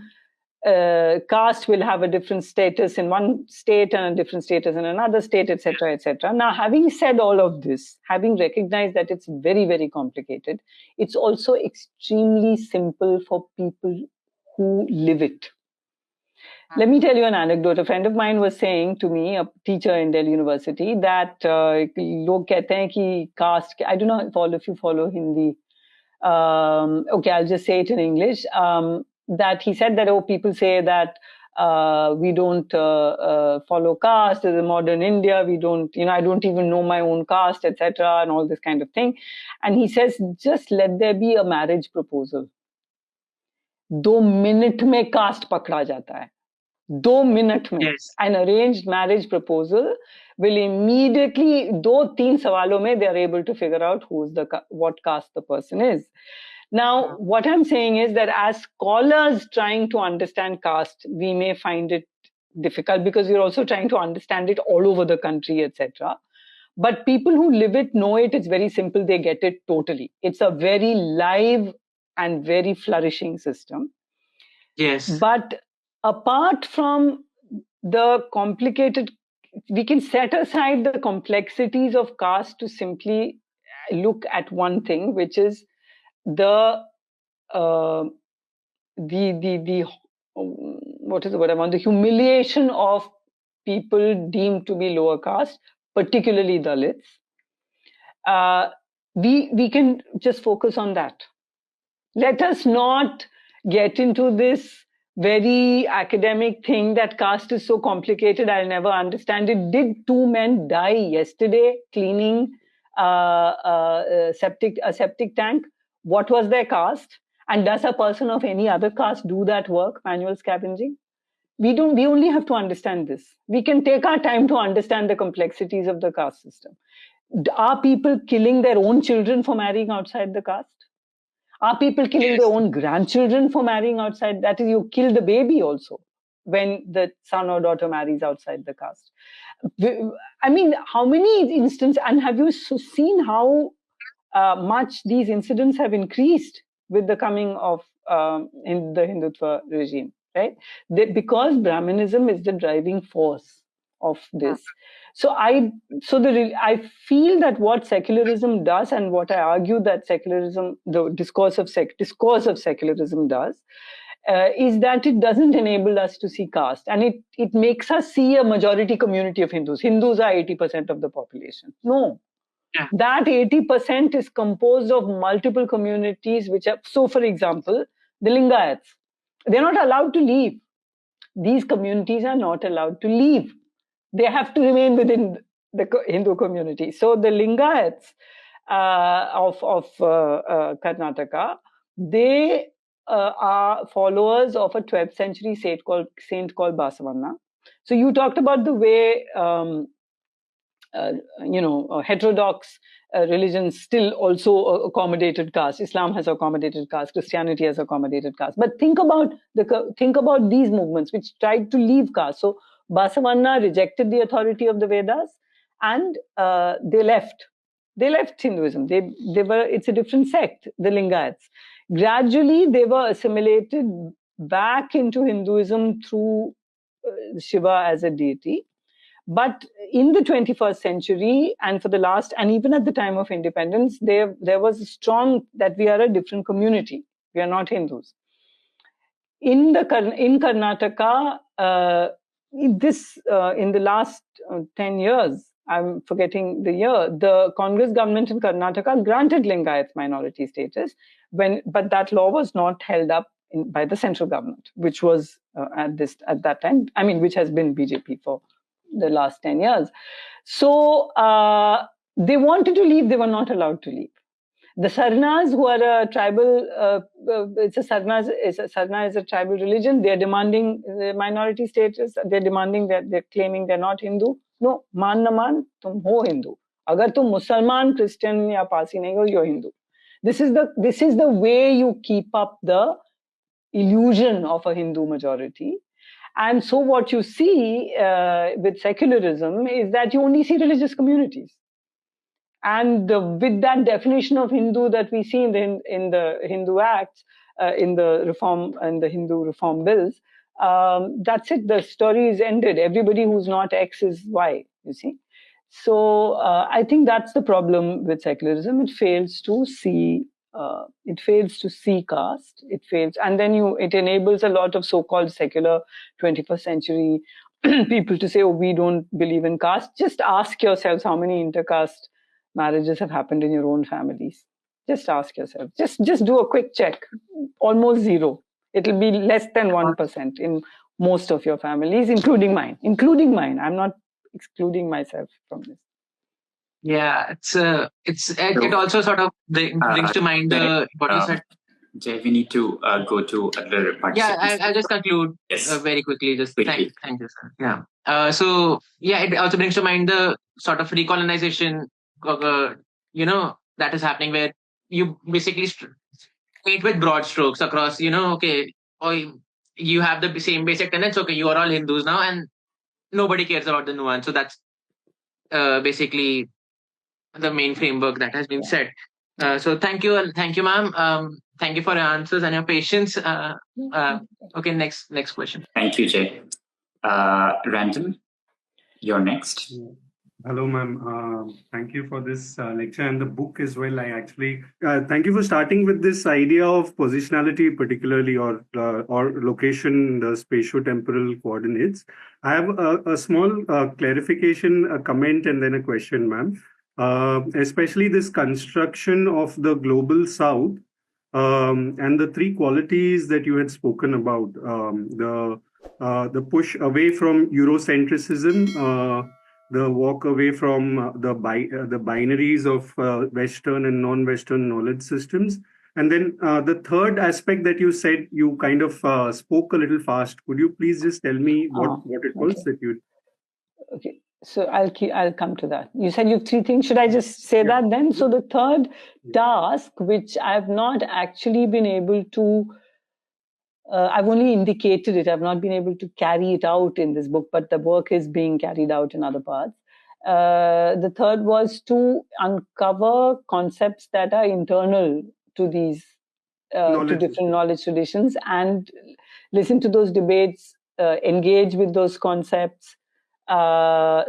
caste will have a different status in one state and a different status in another state, etc., etc. Now, having said all of this, having recognized that it's very, very complicated, it's also extremely simple for people who live it. Let me tell you an anecdote. A friend of mine was saying to me, a teacher in Delhi University, that log kehte hain ki caste, I do not follow if you follow Hindi. Okay, I'll just say it in English. That he said that, people say that we don't follow caste in the modern India. We don't, I don't even know my own caste, etc., and all this kind of thing. And he says, just let there be a marriage proposal. 2 minutes में caste पकड़ा जाता है. 2 minutes में. Yes. An arranged marriage proposal will immediately, 2-3 सवालों में, they are able to figure out what caste the person is. Now, what I'm saying is that as scholars trying to understand caste, we may find it difficult because we're also trying to understand it all over the country, etc. But people who live it know it. It's very simple. They get it totally. It's a very live and very flourishing system.
Yes.
But apart from the complicated, we can set aside the complexities of caste to simply look at one thing, which is the what is the word I want? The humiliation of people deemed to be lower caste particularly Dalits, we can just focus on that. Let us not get into this very academic thing that caste is so complicated, I'll never understand it. Did two men die yesterday cleaning a septic tank? What was their caste? And does a person of any other caste do that work, manual scavenging? We only have to understand this. We can take our time to understand the complexities of the caste system. Are people killing their own children for marrying outside the caste? Are people killing their own grandchildren for marrying outside? That is, you kill the baby also when the son or daughter marries outside the caste. I mean, how many instances, and have you seen how much these incidents have increased with the coming of in the Hindutva regime, right? Because Brahmanism is the driving force of this. So I feel that what secularism does, and what I argue that secularism, the discourse of secularism does, is that it doesn't enable us to see caste, and it makes us see a majority community of Hindus. Hindus are 80% of the population. No. Yeah. That 80% is composed of multiple communities, which are, so for example, the Lingayats, they're not allowed to leave. These communities are not allowed to leave. They have to remain within the Hindu community. So the Lingayats of Karnataka, they are followers of a 12th century saint called Basavanna. So you talked about the way heterodox religions still also accommodated caste. Islam has accommodated caste. Christianity has accommodated caste. But think about these movements which tried to leave caste. So Basavanna rejected the authority of the Vedas, and they left. They left Hinduism. It's a different sect, the Lingayats. Gradually, they were assimilated back into Hinduism through Shiva as a deity. But in the 21st century, and for the last, and even at the time of independence, there was a strong that we are a different community. We are not Hindus. In Karnataka, in the last 10 years, I'm forgetting the year, the Congress government in Karnataka granted Lingayats minority status, but that law was not held up by the central government, which was at that time, I mean, which has been BJP for the last 10 years. So they wanted to leave, they were not allowed to leave. The Sarnas, who are a tribal, Sarna is a tribal religion. They're demanding minority status. They're demanding that they're claiming they're not Hindu. No, मान न मान, तुम हो हिंदू. अगर तुम मुसलमान, Christian या पारसी नहीं हो, you're Hindu. This is the way you keep up the illusion of a Hindu majority. And so what you see with secularism is that you only see religious communities. And with that definition of Hindu that we see in the Hindu Acts, in the Hindu reform bills, that's it. The story is ended. Everybody who's not X is Y, you see. So I think that's the problem with secularism. It fails to see caste. It fails, and then it enables a lot of so-called secular 21st century people to say, "Oh, we don't believe in caste." Just ask yourselves how many intercaste marriages have happened in your own families. Just ask yourself. Just do a quick check. Almost zero. It'll be less than 1% in most of your families, including mine. I'm not excluding myself from this.
Yeah, it also sort of brings to mind what you said.
Jay, we need to go to other parts.
Yeah, I'll just conclude very quickly. Just thank you, sir. Yeah. So it also brings to mind the sort of recolonization, that is happening, where you basically paint with broad strokes across. Okay, you have the same basic tenets. Okay, you are all Hindus now, and nobody cares about the nuance. So that's basically the main framework that has been set. So thank you, ma'am. Thank you for your answers and your patience. Okay, next question.
Thank you, Jay. Random, you're next.
Hello, ma'am. Thank you for this lecture and the book as well. I actually thank you for starting with this idea of positionality, particularly or location, the spatio-temporal coordinates. I have a small clarification, a comment, and then a question, ma'am. Especially this construction of the global South and the three qualities that you had spoken about, the push away from Eurocentrism, the walk away from the binaries of Western and non-Western knowledge systems. And then the third aspect that you said, you kind of spoke a little fast. Could you please just tell me what it was that you...
Okay, so I'll come to that. You said you have three things. Should I just say that then? So the third task, which I've not actually been able to, I've only indicated it. I've not been able to carry it out in this book, but the work is being carried out in other parts. The third was to uncover concepts that are internal to these to different knowledge traditions and listen to those debates, engage with those concepts,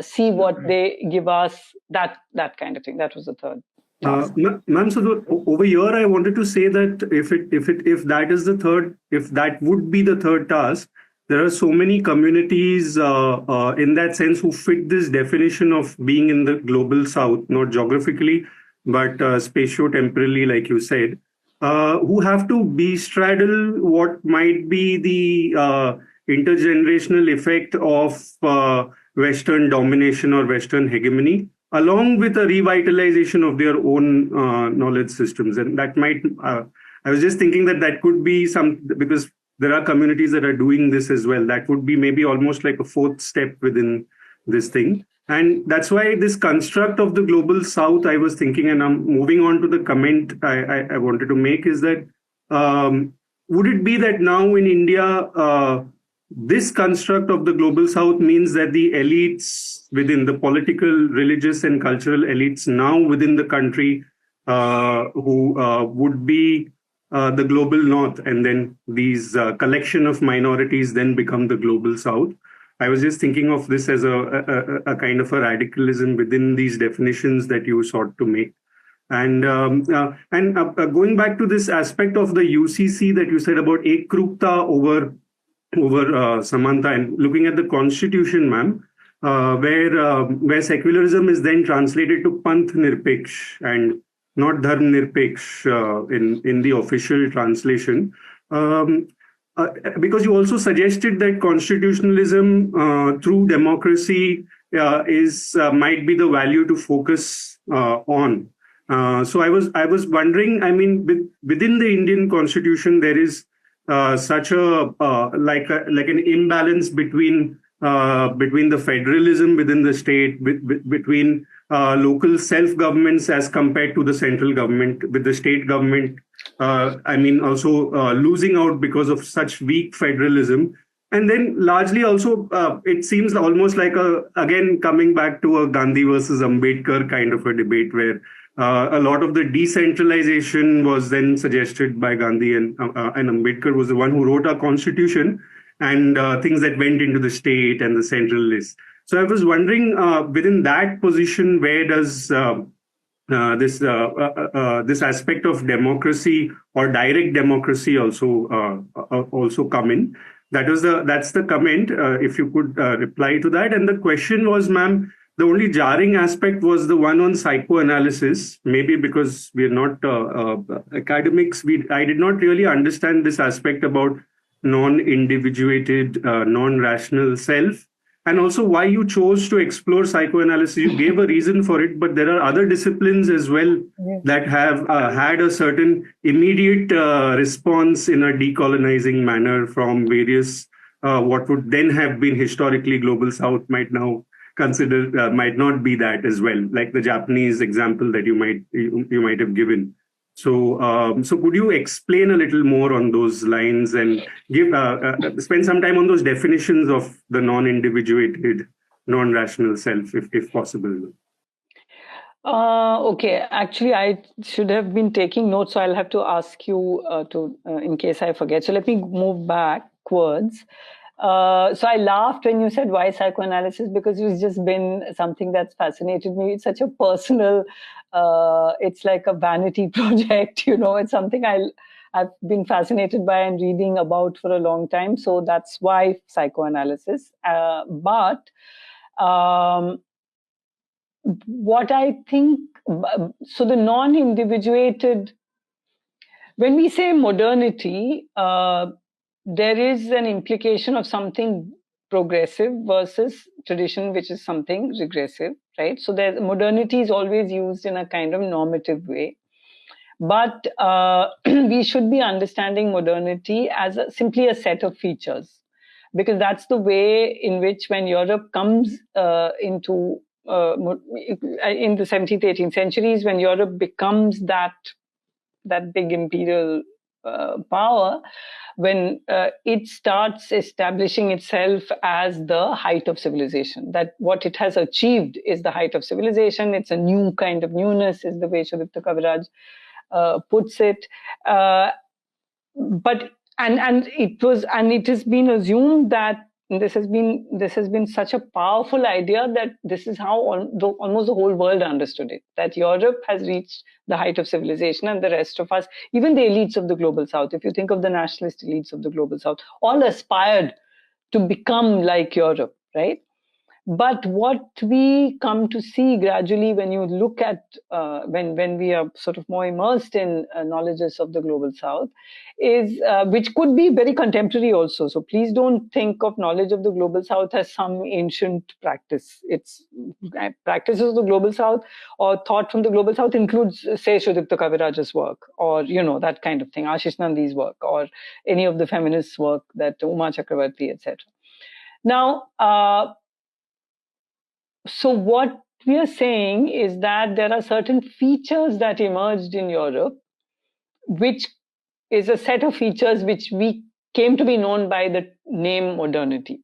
see what they give us, that kind of thing. That was the third.
Ma'am, so over here, I wanted to say that if that is the third, if that would be the third task, there are so many communities in that sense who fit this definition of being in the global South, not geographically, but spatio-temporally, like you said, who have to bestraddle what might be the intergenerational effect of Western domination or Western hegemony, along with a revitalization of their own knowledge systems. And that might, I was just thinking that could be because there are communities that are doing this as well. That would be maybe almost like a fourth step within this thing. And that's why this construct of the global South, I was thinking, and I'm moving on to the comment I wanted to make, is that would it be that now in India, this construct of the global South means that the elites within the political, religious, and cultural elites now within the country who would be the global North, and then these collection of minorities then become the global South. I was just thinking of this as a kind of a radicalism within these definitions that you sought to make. And going back to this aspect of the UCC that you said about Ekrupta over Samanta, and looking at the constitution, ma'am, where secularism is then translated to Panth Nirpeksh and not Dharm Nirpeksh in the official translation. Because you also suggested that constitutionalism through democracy might be the value to focus on. So I was wondering, I mean, within the Indian constitution, there is such a like an imbalance between the federalism within the state, between local self-governments as compared to the central government, with the state government, I mean, also losing out because of such weak federalism. And then largely also, it seems almost like again, coming back to a Gandhi versus Ambedkar kind of a debate where a lot of the decentralization was then suggested by Gandhi, and Ambedkar was the one who wrote our constitution, and things that went into the state and the central list. So I was wondering, within that position, where does this aspect of democracy or direct democracy also come in? That's the comment. If you could reply to that. And the question was, ma'am, the only jarring aspect was the one on psychoanalysis. Maybe because we're not academics, I did not really understand this aspect about non-individuated, non-rational self. And also why you chose to explore psychoanalysis. You gave a reason for it, but there are other disciplines as well that have had a certain immediate response in a decolonizing manner from various, what would then have been historically global South might now consider, might not be that as well, like the Japanese example that you might have given. So, could you explain a little more on those lines and spend some time on those definitions of the non-individuated, non-rational self, if possible?
Okay, actually, I should have been taking notes, so I'll have to ask you in case I forget. So let me move backwards. So I laughed when you said why psychoanalysis, because it's just been something that's fascinated me. It's such a personal, it's like a vanity project, it's something I've been fascinated by and reading about for a long time. So that's why psychoanalysis. But what I think, so the non-individuated, when we say modernity, there is an implication of something progressive versus tradition, which is something regressive, right? So modernity is always used in a kind of normative way. But we should be understanding modernity as simply a set of features, because that's the way in which, when Europe comes into in the 17th, 18th centuries, when Europe becomes that big imperial power, when it starts establishing itself as the height of civilization, that what it has achieved is the height of civilization. It's a new kind of newness, is the way Sudipta Kaviraj puts it. But it has been assumed that this has been such a powerful idea that this is how almost the whole world understood it, that Europe has reached the height of civilization, and the rest of us, even the elites of the global south, if you think of the nationalist elites of the global south, all aspired to become like Europe, right? But what we come to see gradually, when you look at when we are sort of more immersed in knowledges of the global south, is which could be very contemporary also. So please don't think of knowledge of the global south as some ancient practice. It's practices of the global south or thought from the global south includes, say, Sudipta Kaviraj's work, or that kind of thing, Ashish Nandi's work, or any of the feminists' work, that Uma Chakravarti, etc. Now, so what we are saying is that there are certain features that emerged in Europe, which is a set of features which we came to be known by the name modernity.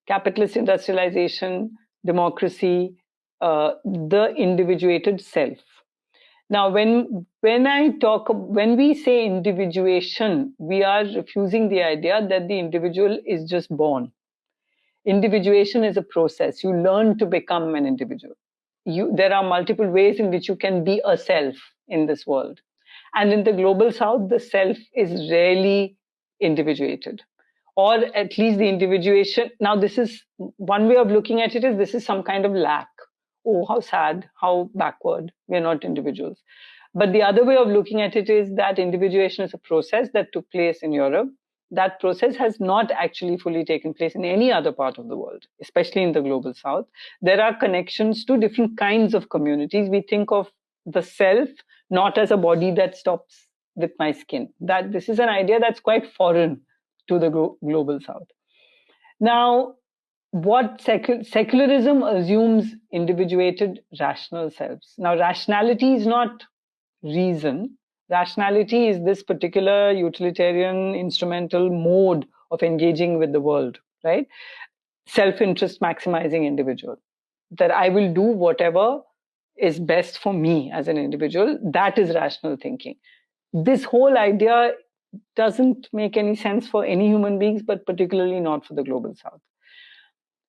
Capitalist industrialization, democracy, the individuated self. Now, when we say individuation, we are refusing the idea that the individual is just born. Individuation is a process. You learn to become an individual. There are multiple ways in which you can be a self in this world. And in the global south, the self is rarely individuated, or at least the individuation. Now, this is one way of looking at it, is this is some kind of lack. Oh, how sad, how backward. We're not individuals. But the other way of looking at it is that individuation is a process that took place in Europe. That process has not actually fully taken place in any other part of the world, especially in the global south. There are connections to different kinds of communities. We think of the self not as a body that stops with my skin. That this is an idea that's quite foreign to the global south. Now, what secularism assumes individuated rational selves. Now, rationality is not reason. Rationality is this particular utilitarian instrumental mode of engaging with the world, right? Self-interest maximizing individual. That I will do whatever is best for me as an individual. That is rational thinking. This whole idea doesn't make any sense for any human beings, but particularly not for the global south.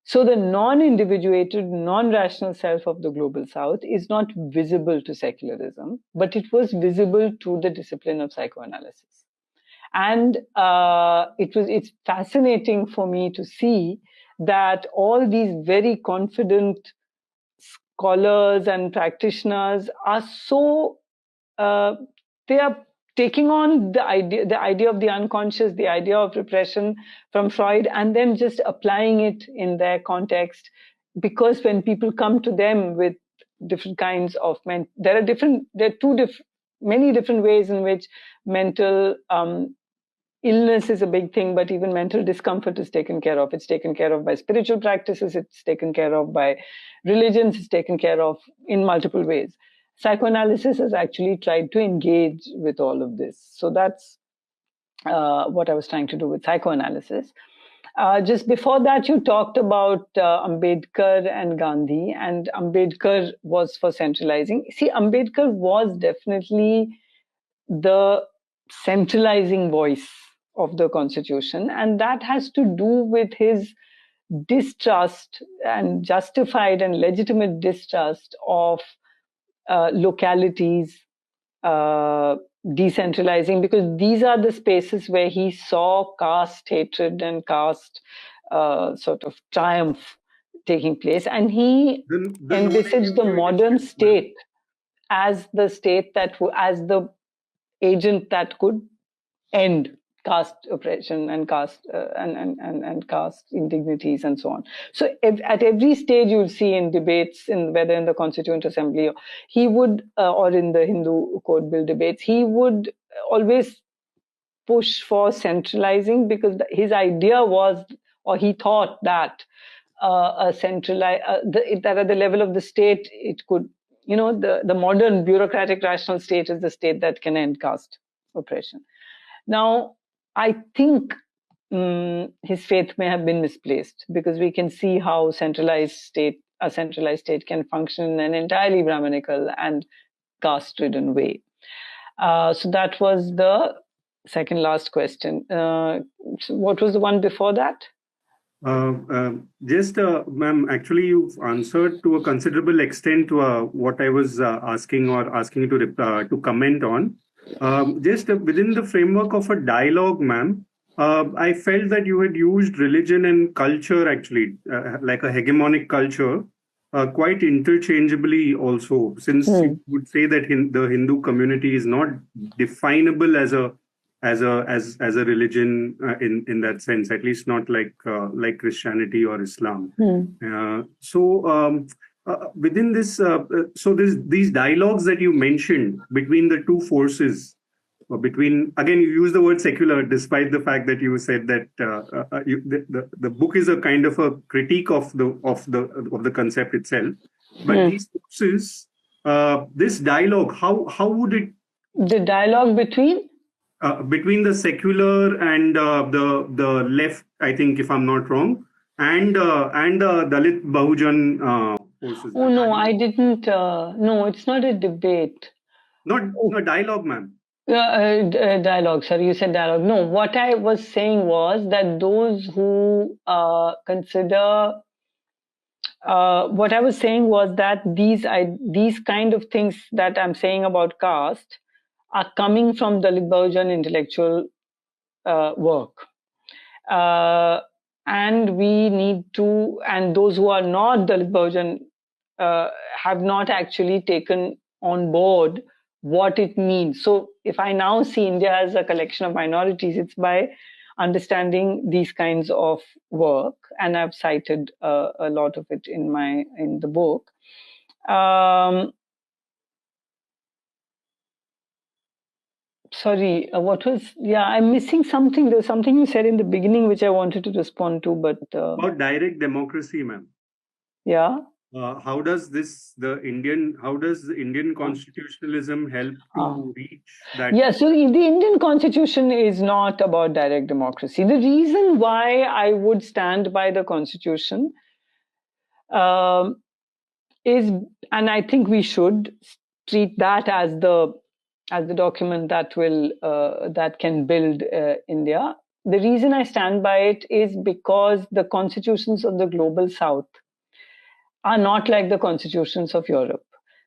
So the non-individuated, non-rational self of the global south is not visible to secularism, but it was visible to the discipline of psychoanalysis. And it's fascinating for me to see that all these very confident scholars and practitioners are so, they are taking on the idea of the unconscious, the idea of repression from Freud, and then just applying it in their context. Because when people come to them with different kinds of there are many different ways in which mental illness is a big thing, but even mental discomfort is taken care of. It's taken care of by spiritual practices, it's taken care of by religions, it's taken care of in multiple ways. Psychoanalysis has actually tried to engage with all of this. So that's what I was trying to do with psychoanalysis. Just before that, you talked about Ambedkar and Gandhi, and Ambedkar was for centralizing. See, Ambedkar was definitely the centralizing voice of the constitution, and that has to do with his distrust and justified and legitimate distrust of localities decentralizing, because these are the spaces where he saw caste hatred and caste sort of triumph taking place, and he envisaged the modern state as the state that as the agent that could end caste oppression and caste and caste indignities and so on. So at every stage you'll see in debates, in whether in the Constituent Assembly, he would or in the Hindu Code Bill debates, he would always push for centralizing, because his idea was, or he thought that a centralized that at the level of the state it could, the modern bureaucratic rational state is the state that can end caste oppression. Now, I think his faith may have been misplaced, because we can see how a centralized state can function in an entirely Brahminical and caste-ridden way. So that was the second last question. What was the one before that?
Ma'am, actually, you've answered to a considerable extent what I was asking you to comment on. Just within the framework of a dialogue, ma'am, I felt that you had used religion and culture, actually, like a hegemonic culture, quite interchangeably also, since you would say that the Hindu community is not definable as a religion in that sense, at least not like Christianity or Islam. Within this, these dialogues that you mentioned between the two forces, again, you use the word secular, despite the fact that you said that the book is a kind of a critique of the concept itself. But these forces, this dialogue, how would it?
The dialogue between
the secular and the left, I think, if I'm not wrong, and Dalit Bahujan forces.
Oh no, I didn't. No, it's not a debate.
Not dialogue, ma'am.
Dialogue. Sorry, you said dialogue. No, what I was saying was that those who consider. What I was saying was that these kind of things that I'm saying about caste are coming from Dalit Bahujan intellectual work. And we need to, and those who are not Dalit Bahujan have not actually taken on board what it means. So if I now see India as a collection of minorities, it's by understanding these kinds of work, and I've cited a lot of it in the book. Sorry, I'm missing something. There's something you said in the beginning which I wanted to respond to, but
about direct democracy, ma'am.
Yeah.
How does the Indian constitutionalism help to reach that?
Yeah, so the Indian constitution is not about direct democracy. The reason why I would stand by the constitution is, and I think we should treat that as the document that can build India. The reason I stand by it is because the constitutions of the global south are not like the constitutions of Europe.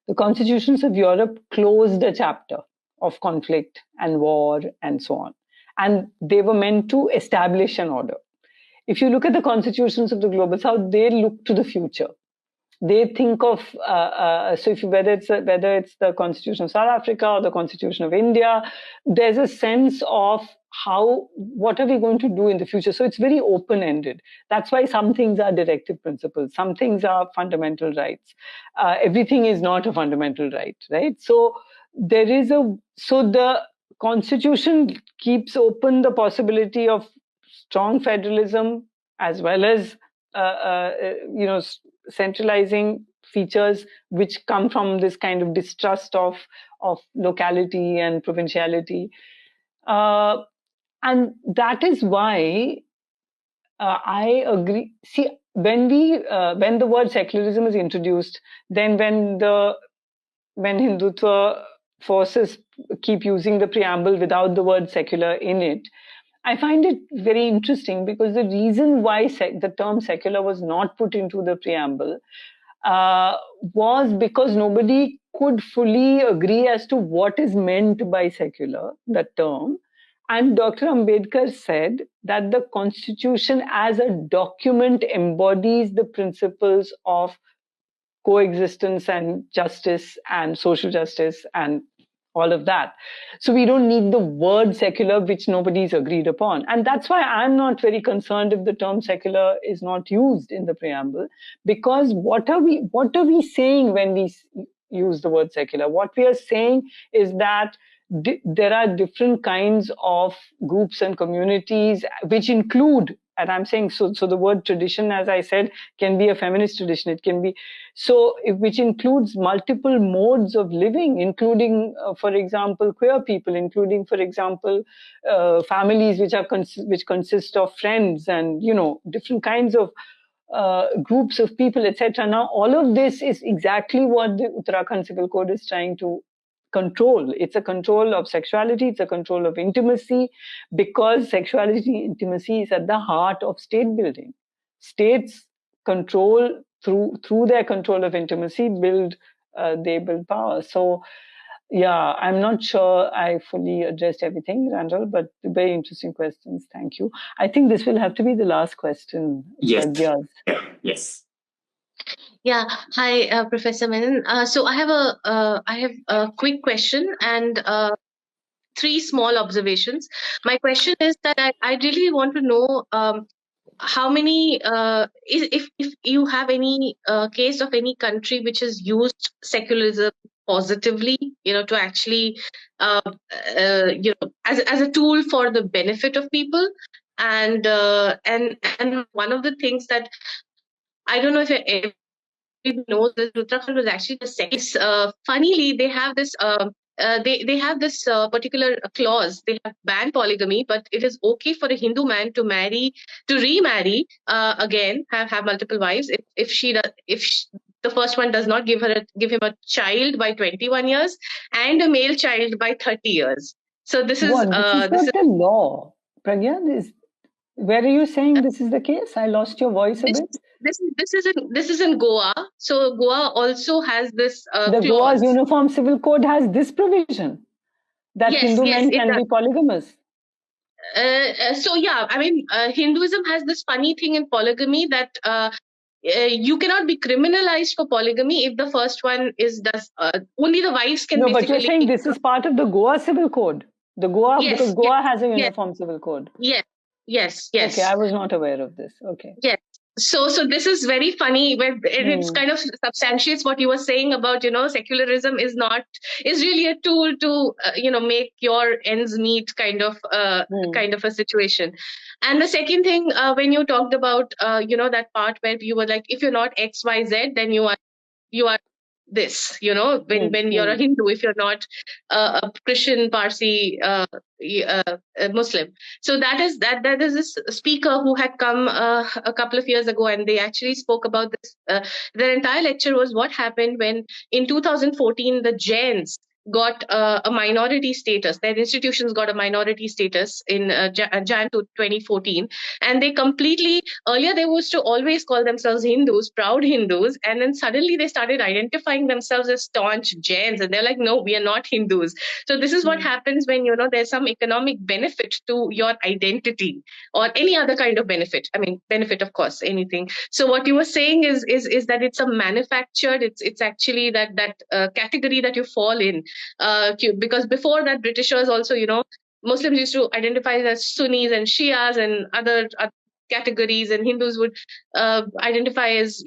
The constitutions of Europe closed a chapter of conflict and war and so on. And they were meant to establish an order. If you look at the constitutions of the global south, they look to the future. They think of, whether it's the Constitution of South Africa or the Constitution of India, there's a sense of what are we going to do in the future? So it's very open-ended. That's why some things are directive principles, some things are fundamental rights. Everything is not a fundamental right, right? So the Constitution keeps open the possibility of strong federalism as well as centralizing features which come from this kind of distrust of locality and provinciality. And that is why I agree. See, when the word secularism is introduced, then when Hindutva forces keep using the preamble without the word secular in it, I find it very interesting because the reason why the term secular was not put into the preamble was because nobody could fully agree as to what is meant by secular, the term. And Dr. Ambedkar said that the Constitution as a document embodies the principles of coexistence and justice and social justice and all of that. So we don't need the word secular, which nobody's agreed upon. And that's why I'm not very concerned if the term secular is not used in the preamble, because what are we saying when we use the word secular? What we are saying is that there are different kinds of groups and communities which include, and I'm saying, so the word tradition, as I said, can be a feminist tradition. It can be, which includes multiple modes of living, including, for example, queer people, including, for example, families which consist of friends and, different kinds of groups of people, etc. Now, all of this is exactly what the Uttarakhand Civil Code is trying to control. It's a control of sexuality, it's a control of intimacy, because sexuality, intimacy is at the heart of state building. States control through their control of intimacy they build power. So yeah, I'm not sure I fully addressed everything, Randall, but very interesting questions. Thank you. I think this will have to be the last question.
Yes.
Pragya's.
Yes.
Yeah. Hi, Professor Menon. So I have a quick question and three small observations. My question is that I really want to know how many, if you have any case of any country which has used secularism positively, to actually, as a tool for the benefit of people, and one of the things that I don't know if everybody knows that Uttarakhand was actually the second. Funnily, they have this. They have this particular clause. They have banned polygamy, but it is okay for a Hindu man to remarry again, have multiple wives if the first one does not give him a child by 21 years and a male child by 30 years. So this is
the law. Pragya, where are you saying this is the case? I lost your voice a bit.
This is in Goa. So Goa also has this
the
clause.
Goa's Uniform Civil Code has this provision that Hindu men can be polygamous.
So yeah, I mean, Hinduism has this funny thing in polygamy that you cannot be criminalized for polygamy if the first one only the wives can.
No, but you're saying this is part of the Goa Civil Code. Because Goa has a Uniform Civil Code.
Yes.
Okay, I was not aware of this. Okay.
Yes. So this is very funny, where it's kind of substantiates what you were saying about, secularism is really a tool to, make your ends meet kind of a situation. And the second thing, when you talked about, that part where you were like, if you're not X, Y, Z, then you are this, when you're a Hindu, if you're not a Christian, Parsi, Muslim. So that is this speaker who had come a couple of years ago, and they actually spoke about this. Their entire lecture was what happened when in 2014 the Jains got a minority status. Their institutions got a minority status in Jan to 2014, and they completely, earlier they used to always call themselves Hindus, proud Hindus, and then suddenly they started identifying themselves as staunch Jains, and they're like, no, we are not Hindus. So this is what happens when there's some economic benefit to your identity or any other kind of benefit. I mean, benefit, of course, anything. So what you were saying is that it's a manufactured, it's actually that category that you fall in. Because before that, Britishers also, Muslims used to identify as Sunnis and Shias and other categories, and Hindus would identify as,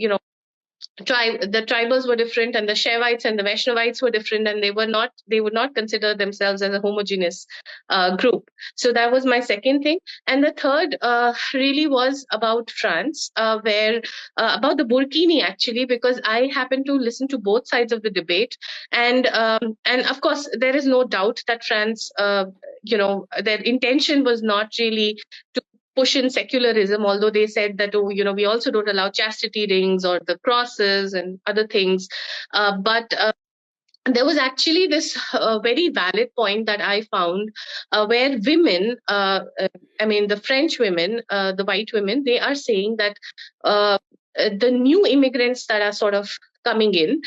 the tribals were different, and the Shaivites and the Vaishnavites were different, and they would not consider themselves as a homogeneous group. So that was my second thing. And the third really was about France, where about the Burkini, actually, because I happened to listen to both sides of the debate, and of course there is no doubt that France, their intention was not really to push in secularism, although they said that, we also don't allow chastity rings or the crosses and other things. But there was actually this very valid point that I found where women, the French women, the white women, they are saying that the new immigrants that are sort of coming in,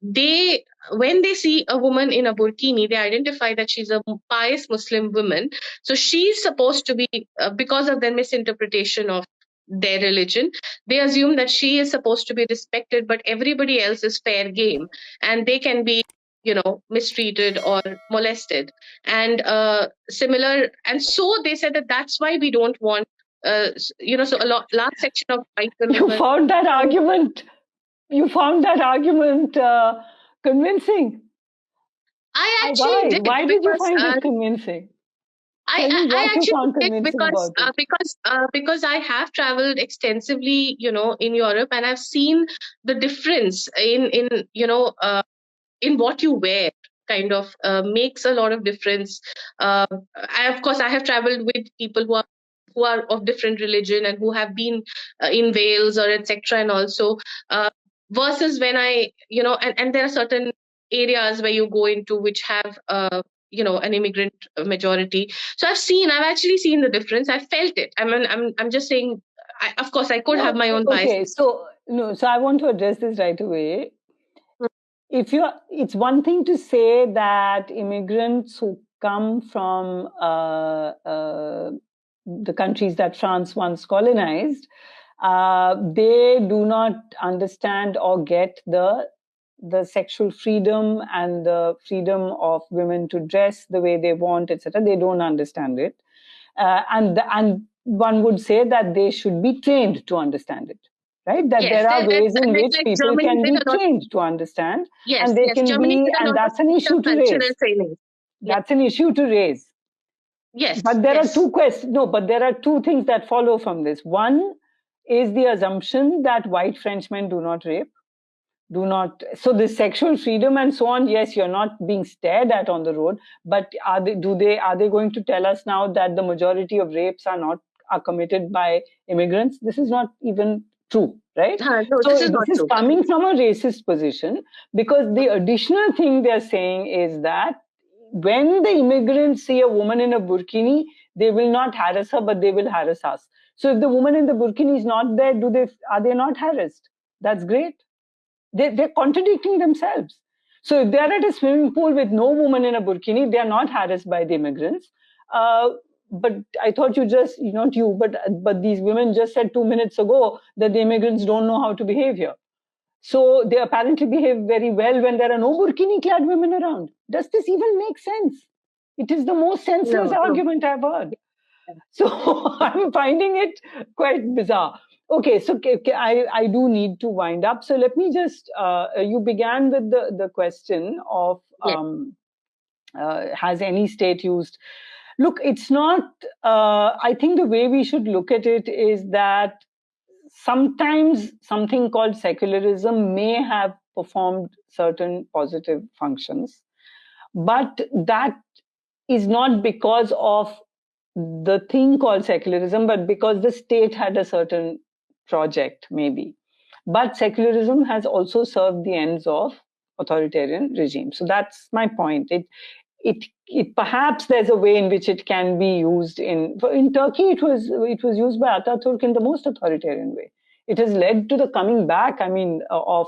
they when they see a woman in a burkini, they identify that she's a pious Muslim woman. So she's supposed to be, because of their misinterpretation of their religion, they assume that she is supposed to be respected, but everybody else is fair game and they can be, mistreated or molested. And similar, and so they said that that's why we don't want, so a large section of white women
You found that argument. You found that argument convincing.
I actually did.
Why did you find it convincing? Tell me what you found convincing about it.
Because I have traveled extensively, in Europe, and I've seen the difference in what you wear. Kind of makes a lot of difference. Of course, I have traveled with people who are of different religion and who have been in Wales or etc. And also versus when and there are certain areas where you go into which have an immigrant majority. So I've actually seen the difference. I felt it. I'm just saying. Of course, I could have my own bias.
Okay, so I want to address this right away. It's one thing to say that immigrants who come from the countries that France once colonized, they do not understand or get the sexual freedom and the freedom of women to dress the way they want, etc. They don't understand it, and one would say that they should be trained to understand it. Right, that there are ways in which people can be trained to understand, and they can be, and that's an issue to raise. That's an issue to raise.
Yes,
but there are two questions. No, but there are two things that follow from this. One is the assumption that white Frenchmen do not rape, so the sexual freedom and so on. Yes, you're not being stared at on the road, but are they going to tell us now that the majority of rapes are committed by immigrants? This is not even true, right?
No,
so
this is
coming from a racist position, because the additional thing they're saying is that when the immigrants see a woman in a burkini, they will not harass her, but they will harass us. So if the woman in the burkini is not there, are they not harassed? That's great. They're contradicting themselves. So if they're at a swimming pool with no woman in a burkini, they're not harassed by the immigrants. But I thought but these women just said 2 minutes ago that the immigrants don't know how to behave here. So they apparently behave very well when there are no burkini-clad women around. Does this even make sense? It is the most senseless argument I've heard. So I'm finding it quite bizarre. Okay, so I do need to wind up. So let me just, you began with the question of has any state used... Look, it's not, I think the way we should look at it is that sometimes something called secularism may have performed certain positive functions, but that is not because of the thing called secularism, but because the state had a certain project, maybe. But secularism has also served the ends of authoritarian regimes. So that's my point. It perhaps there's a way in which it can be used in Turkey. It was used by Ataturk in the most authoritarian way. It has led to the coming back, of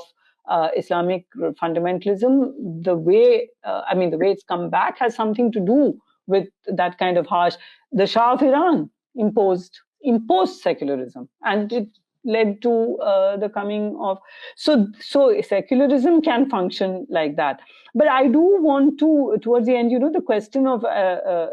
Islamic fundamentalism. The way it's come back has something to do with that kind of harsh. The Shah of Iran imposed secularism, and it led to the coming of. So secularism can function like that. But I do want to, towards the end, the question of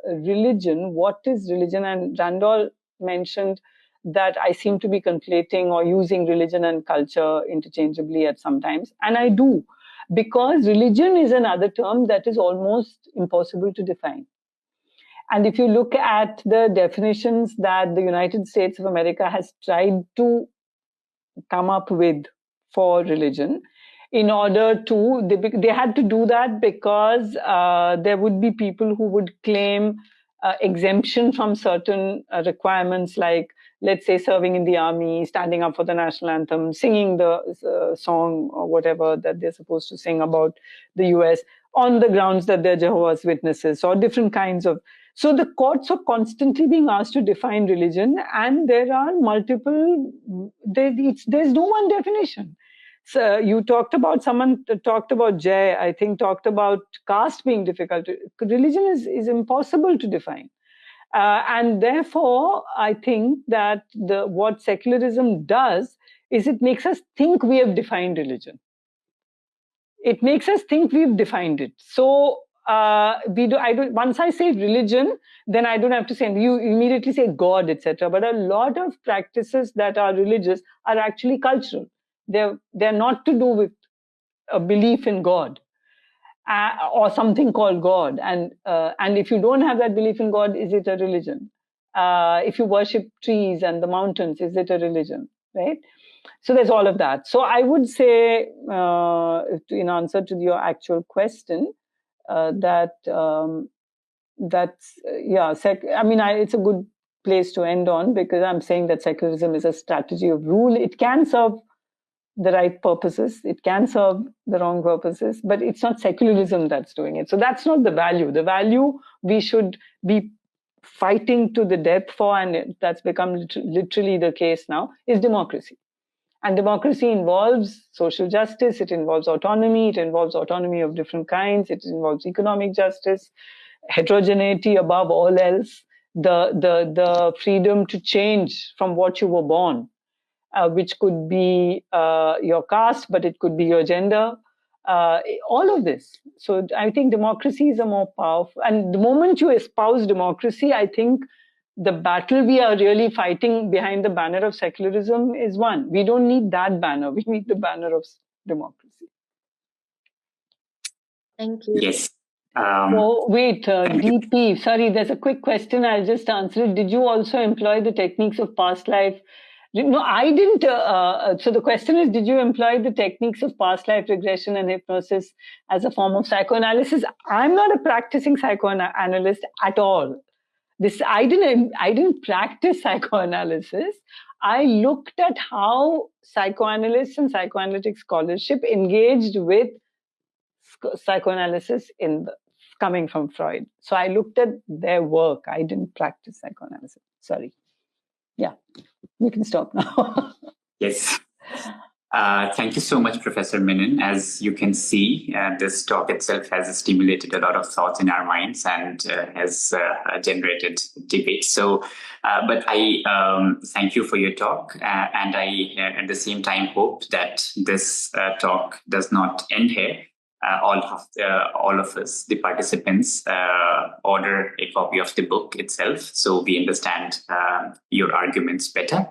religion. What is religion? And Randall mentioned that I seem to be conflating or using religion and culture interchangeably at some times. And I do, because religion is another term that is almost impossible to define. And if you look at the definitions that the United States of America has tried to come up with for religion, in order to, they had to do that because there would be people who would claim exemption from certain requirements, like let's say, serving in the army, standing up for the national anthem, singing the song or whatever that they're supposed to sing about the US on the grounds that they're Jehovah's Witnesses or different kinds of. So the courts are constantly being asked to define religion, and there are multiple, there's no one definition. So you someone talked about Jay, I think talked about caste being difficult. Religion is impossible to define. And therefore, I think that what secularism does is it makes us think we have defined religion. It makes us think we've defined it. So once I say religion, then I don't have to say, you immediately say God, etc. But a lot of practices that are religious are actually cultural. They're not to do with a belief in God or something called God. And if you don't have that belief in God, is it a religion? If you worship trees and the mountains, is it a religion? Right? So there's all of that. So I would say, in answer to your actual question, it's a good place to end on, because I'm saying that secularism is a strategy of rule. It can serve the right purposes, it can serve the wrong purposes, but it's not secularism that's doing it. So that's not the value. The value we should be fighting to the death for, and that's become literally the case now, is democracy. And democracy involves social justice, it involves autonomy, it involves autonomy of different kinds, it involves economic justice, heterogeneity above all else, the freedom to change from what you were born, which could be your caste, but it could be your gender, all of this. So I think democracy is a more powerful, and the moment you espouse democracy, I think the battle we are really fighting behind the banner of secularism is won. We don't need that banner. We need the banner of democracy.
Thank you.
Yes.
Wait, DP, sorry, there's a quick question. I'll just answer it. Did you also employ the techniques of past life? No, I didn't. So the question is, did you employ the techniques of past life regression and hypnosis as a form of psychoanalysis? I'm not a practicing psychoanalyst at all. I didn't practice psychoanalysis. I looked at how psychoanalysts and psychoanalytic scholarship engaged with psychoanalysis coming from Freud. So I looked at their work. I didn't practice psychoanalysis. Sorry. Yeah, you can stop now.
Yes. Thank you so much, Professor Menon. As you can see, this talk itself has stimulated a lot of thoughts in our minds and has generated debate. So, but I thank you for your talk, and I at the same time hope that this talk does not end here. All of us, the participants, order a copy of the book itself, so we understand your arguments better.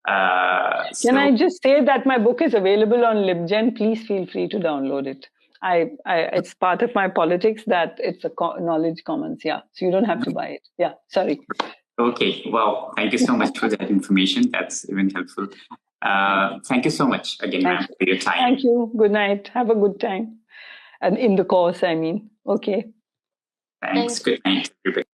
Can I just say that my book is available on LibGen? Please feel free to download it. It's part of my politics that it's a knowledge commons. Yeah, so you don't have to buy it. Yeah, sorry.
Okay, well, thank you so much for that information. That's even helpful. Thank you so much again, ma'am, for your time.
Thank you. Good night. Have a good time. And in the course, I mean. Okay.
Thanks. Good night, everybody.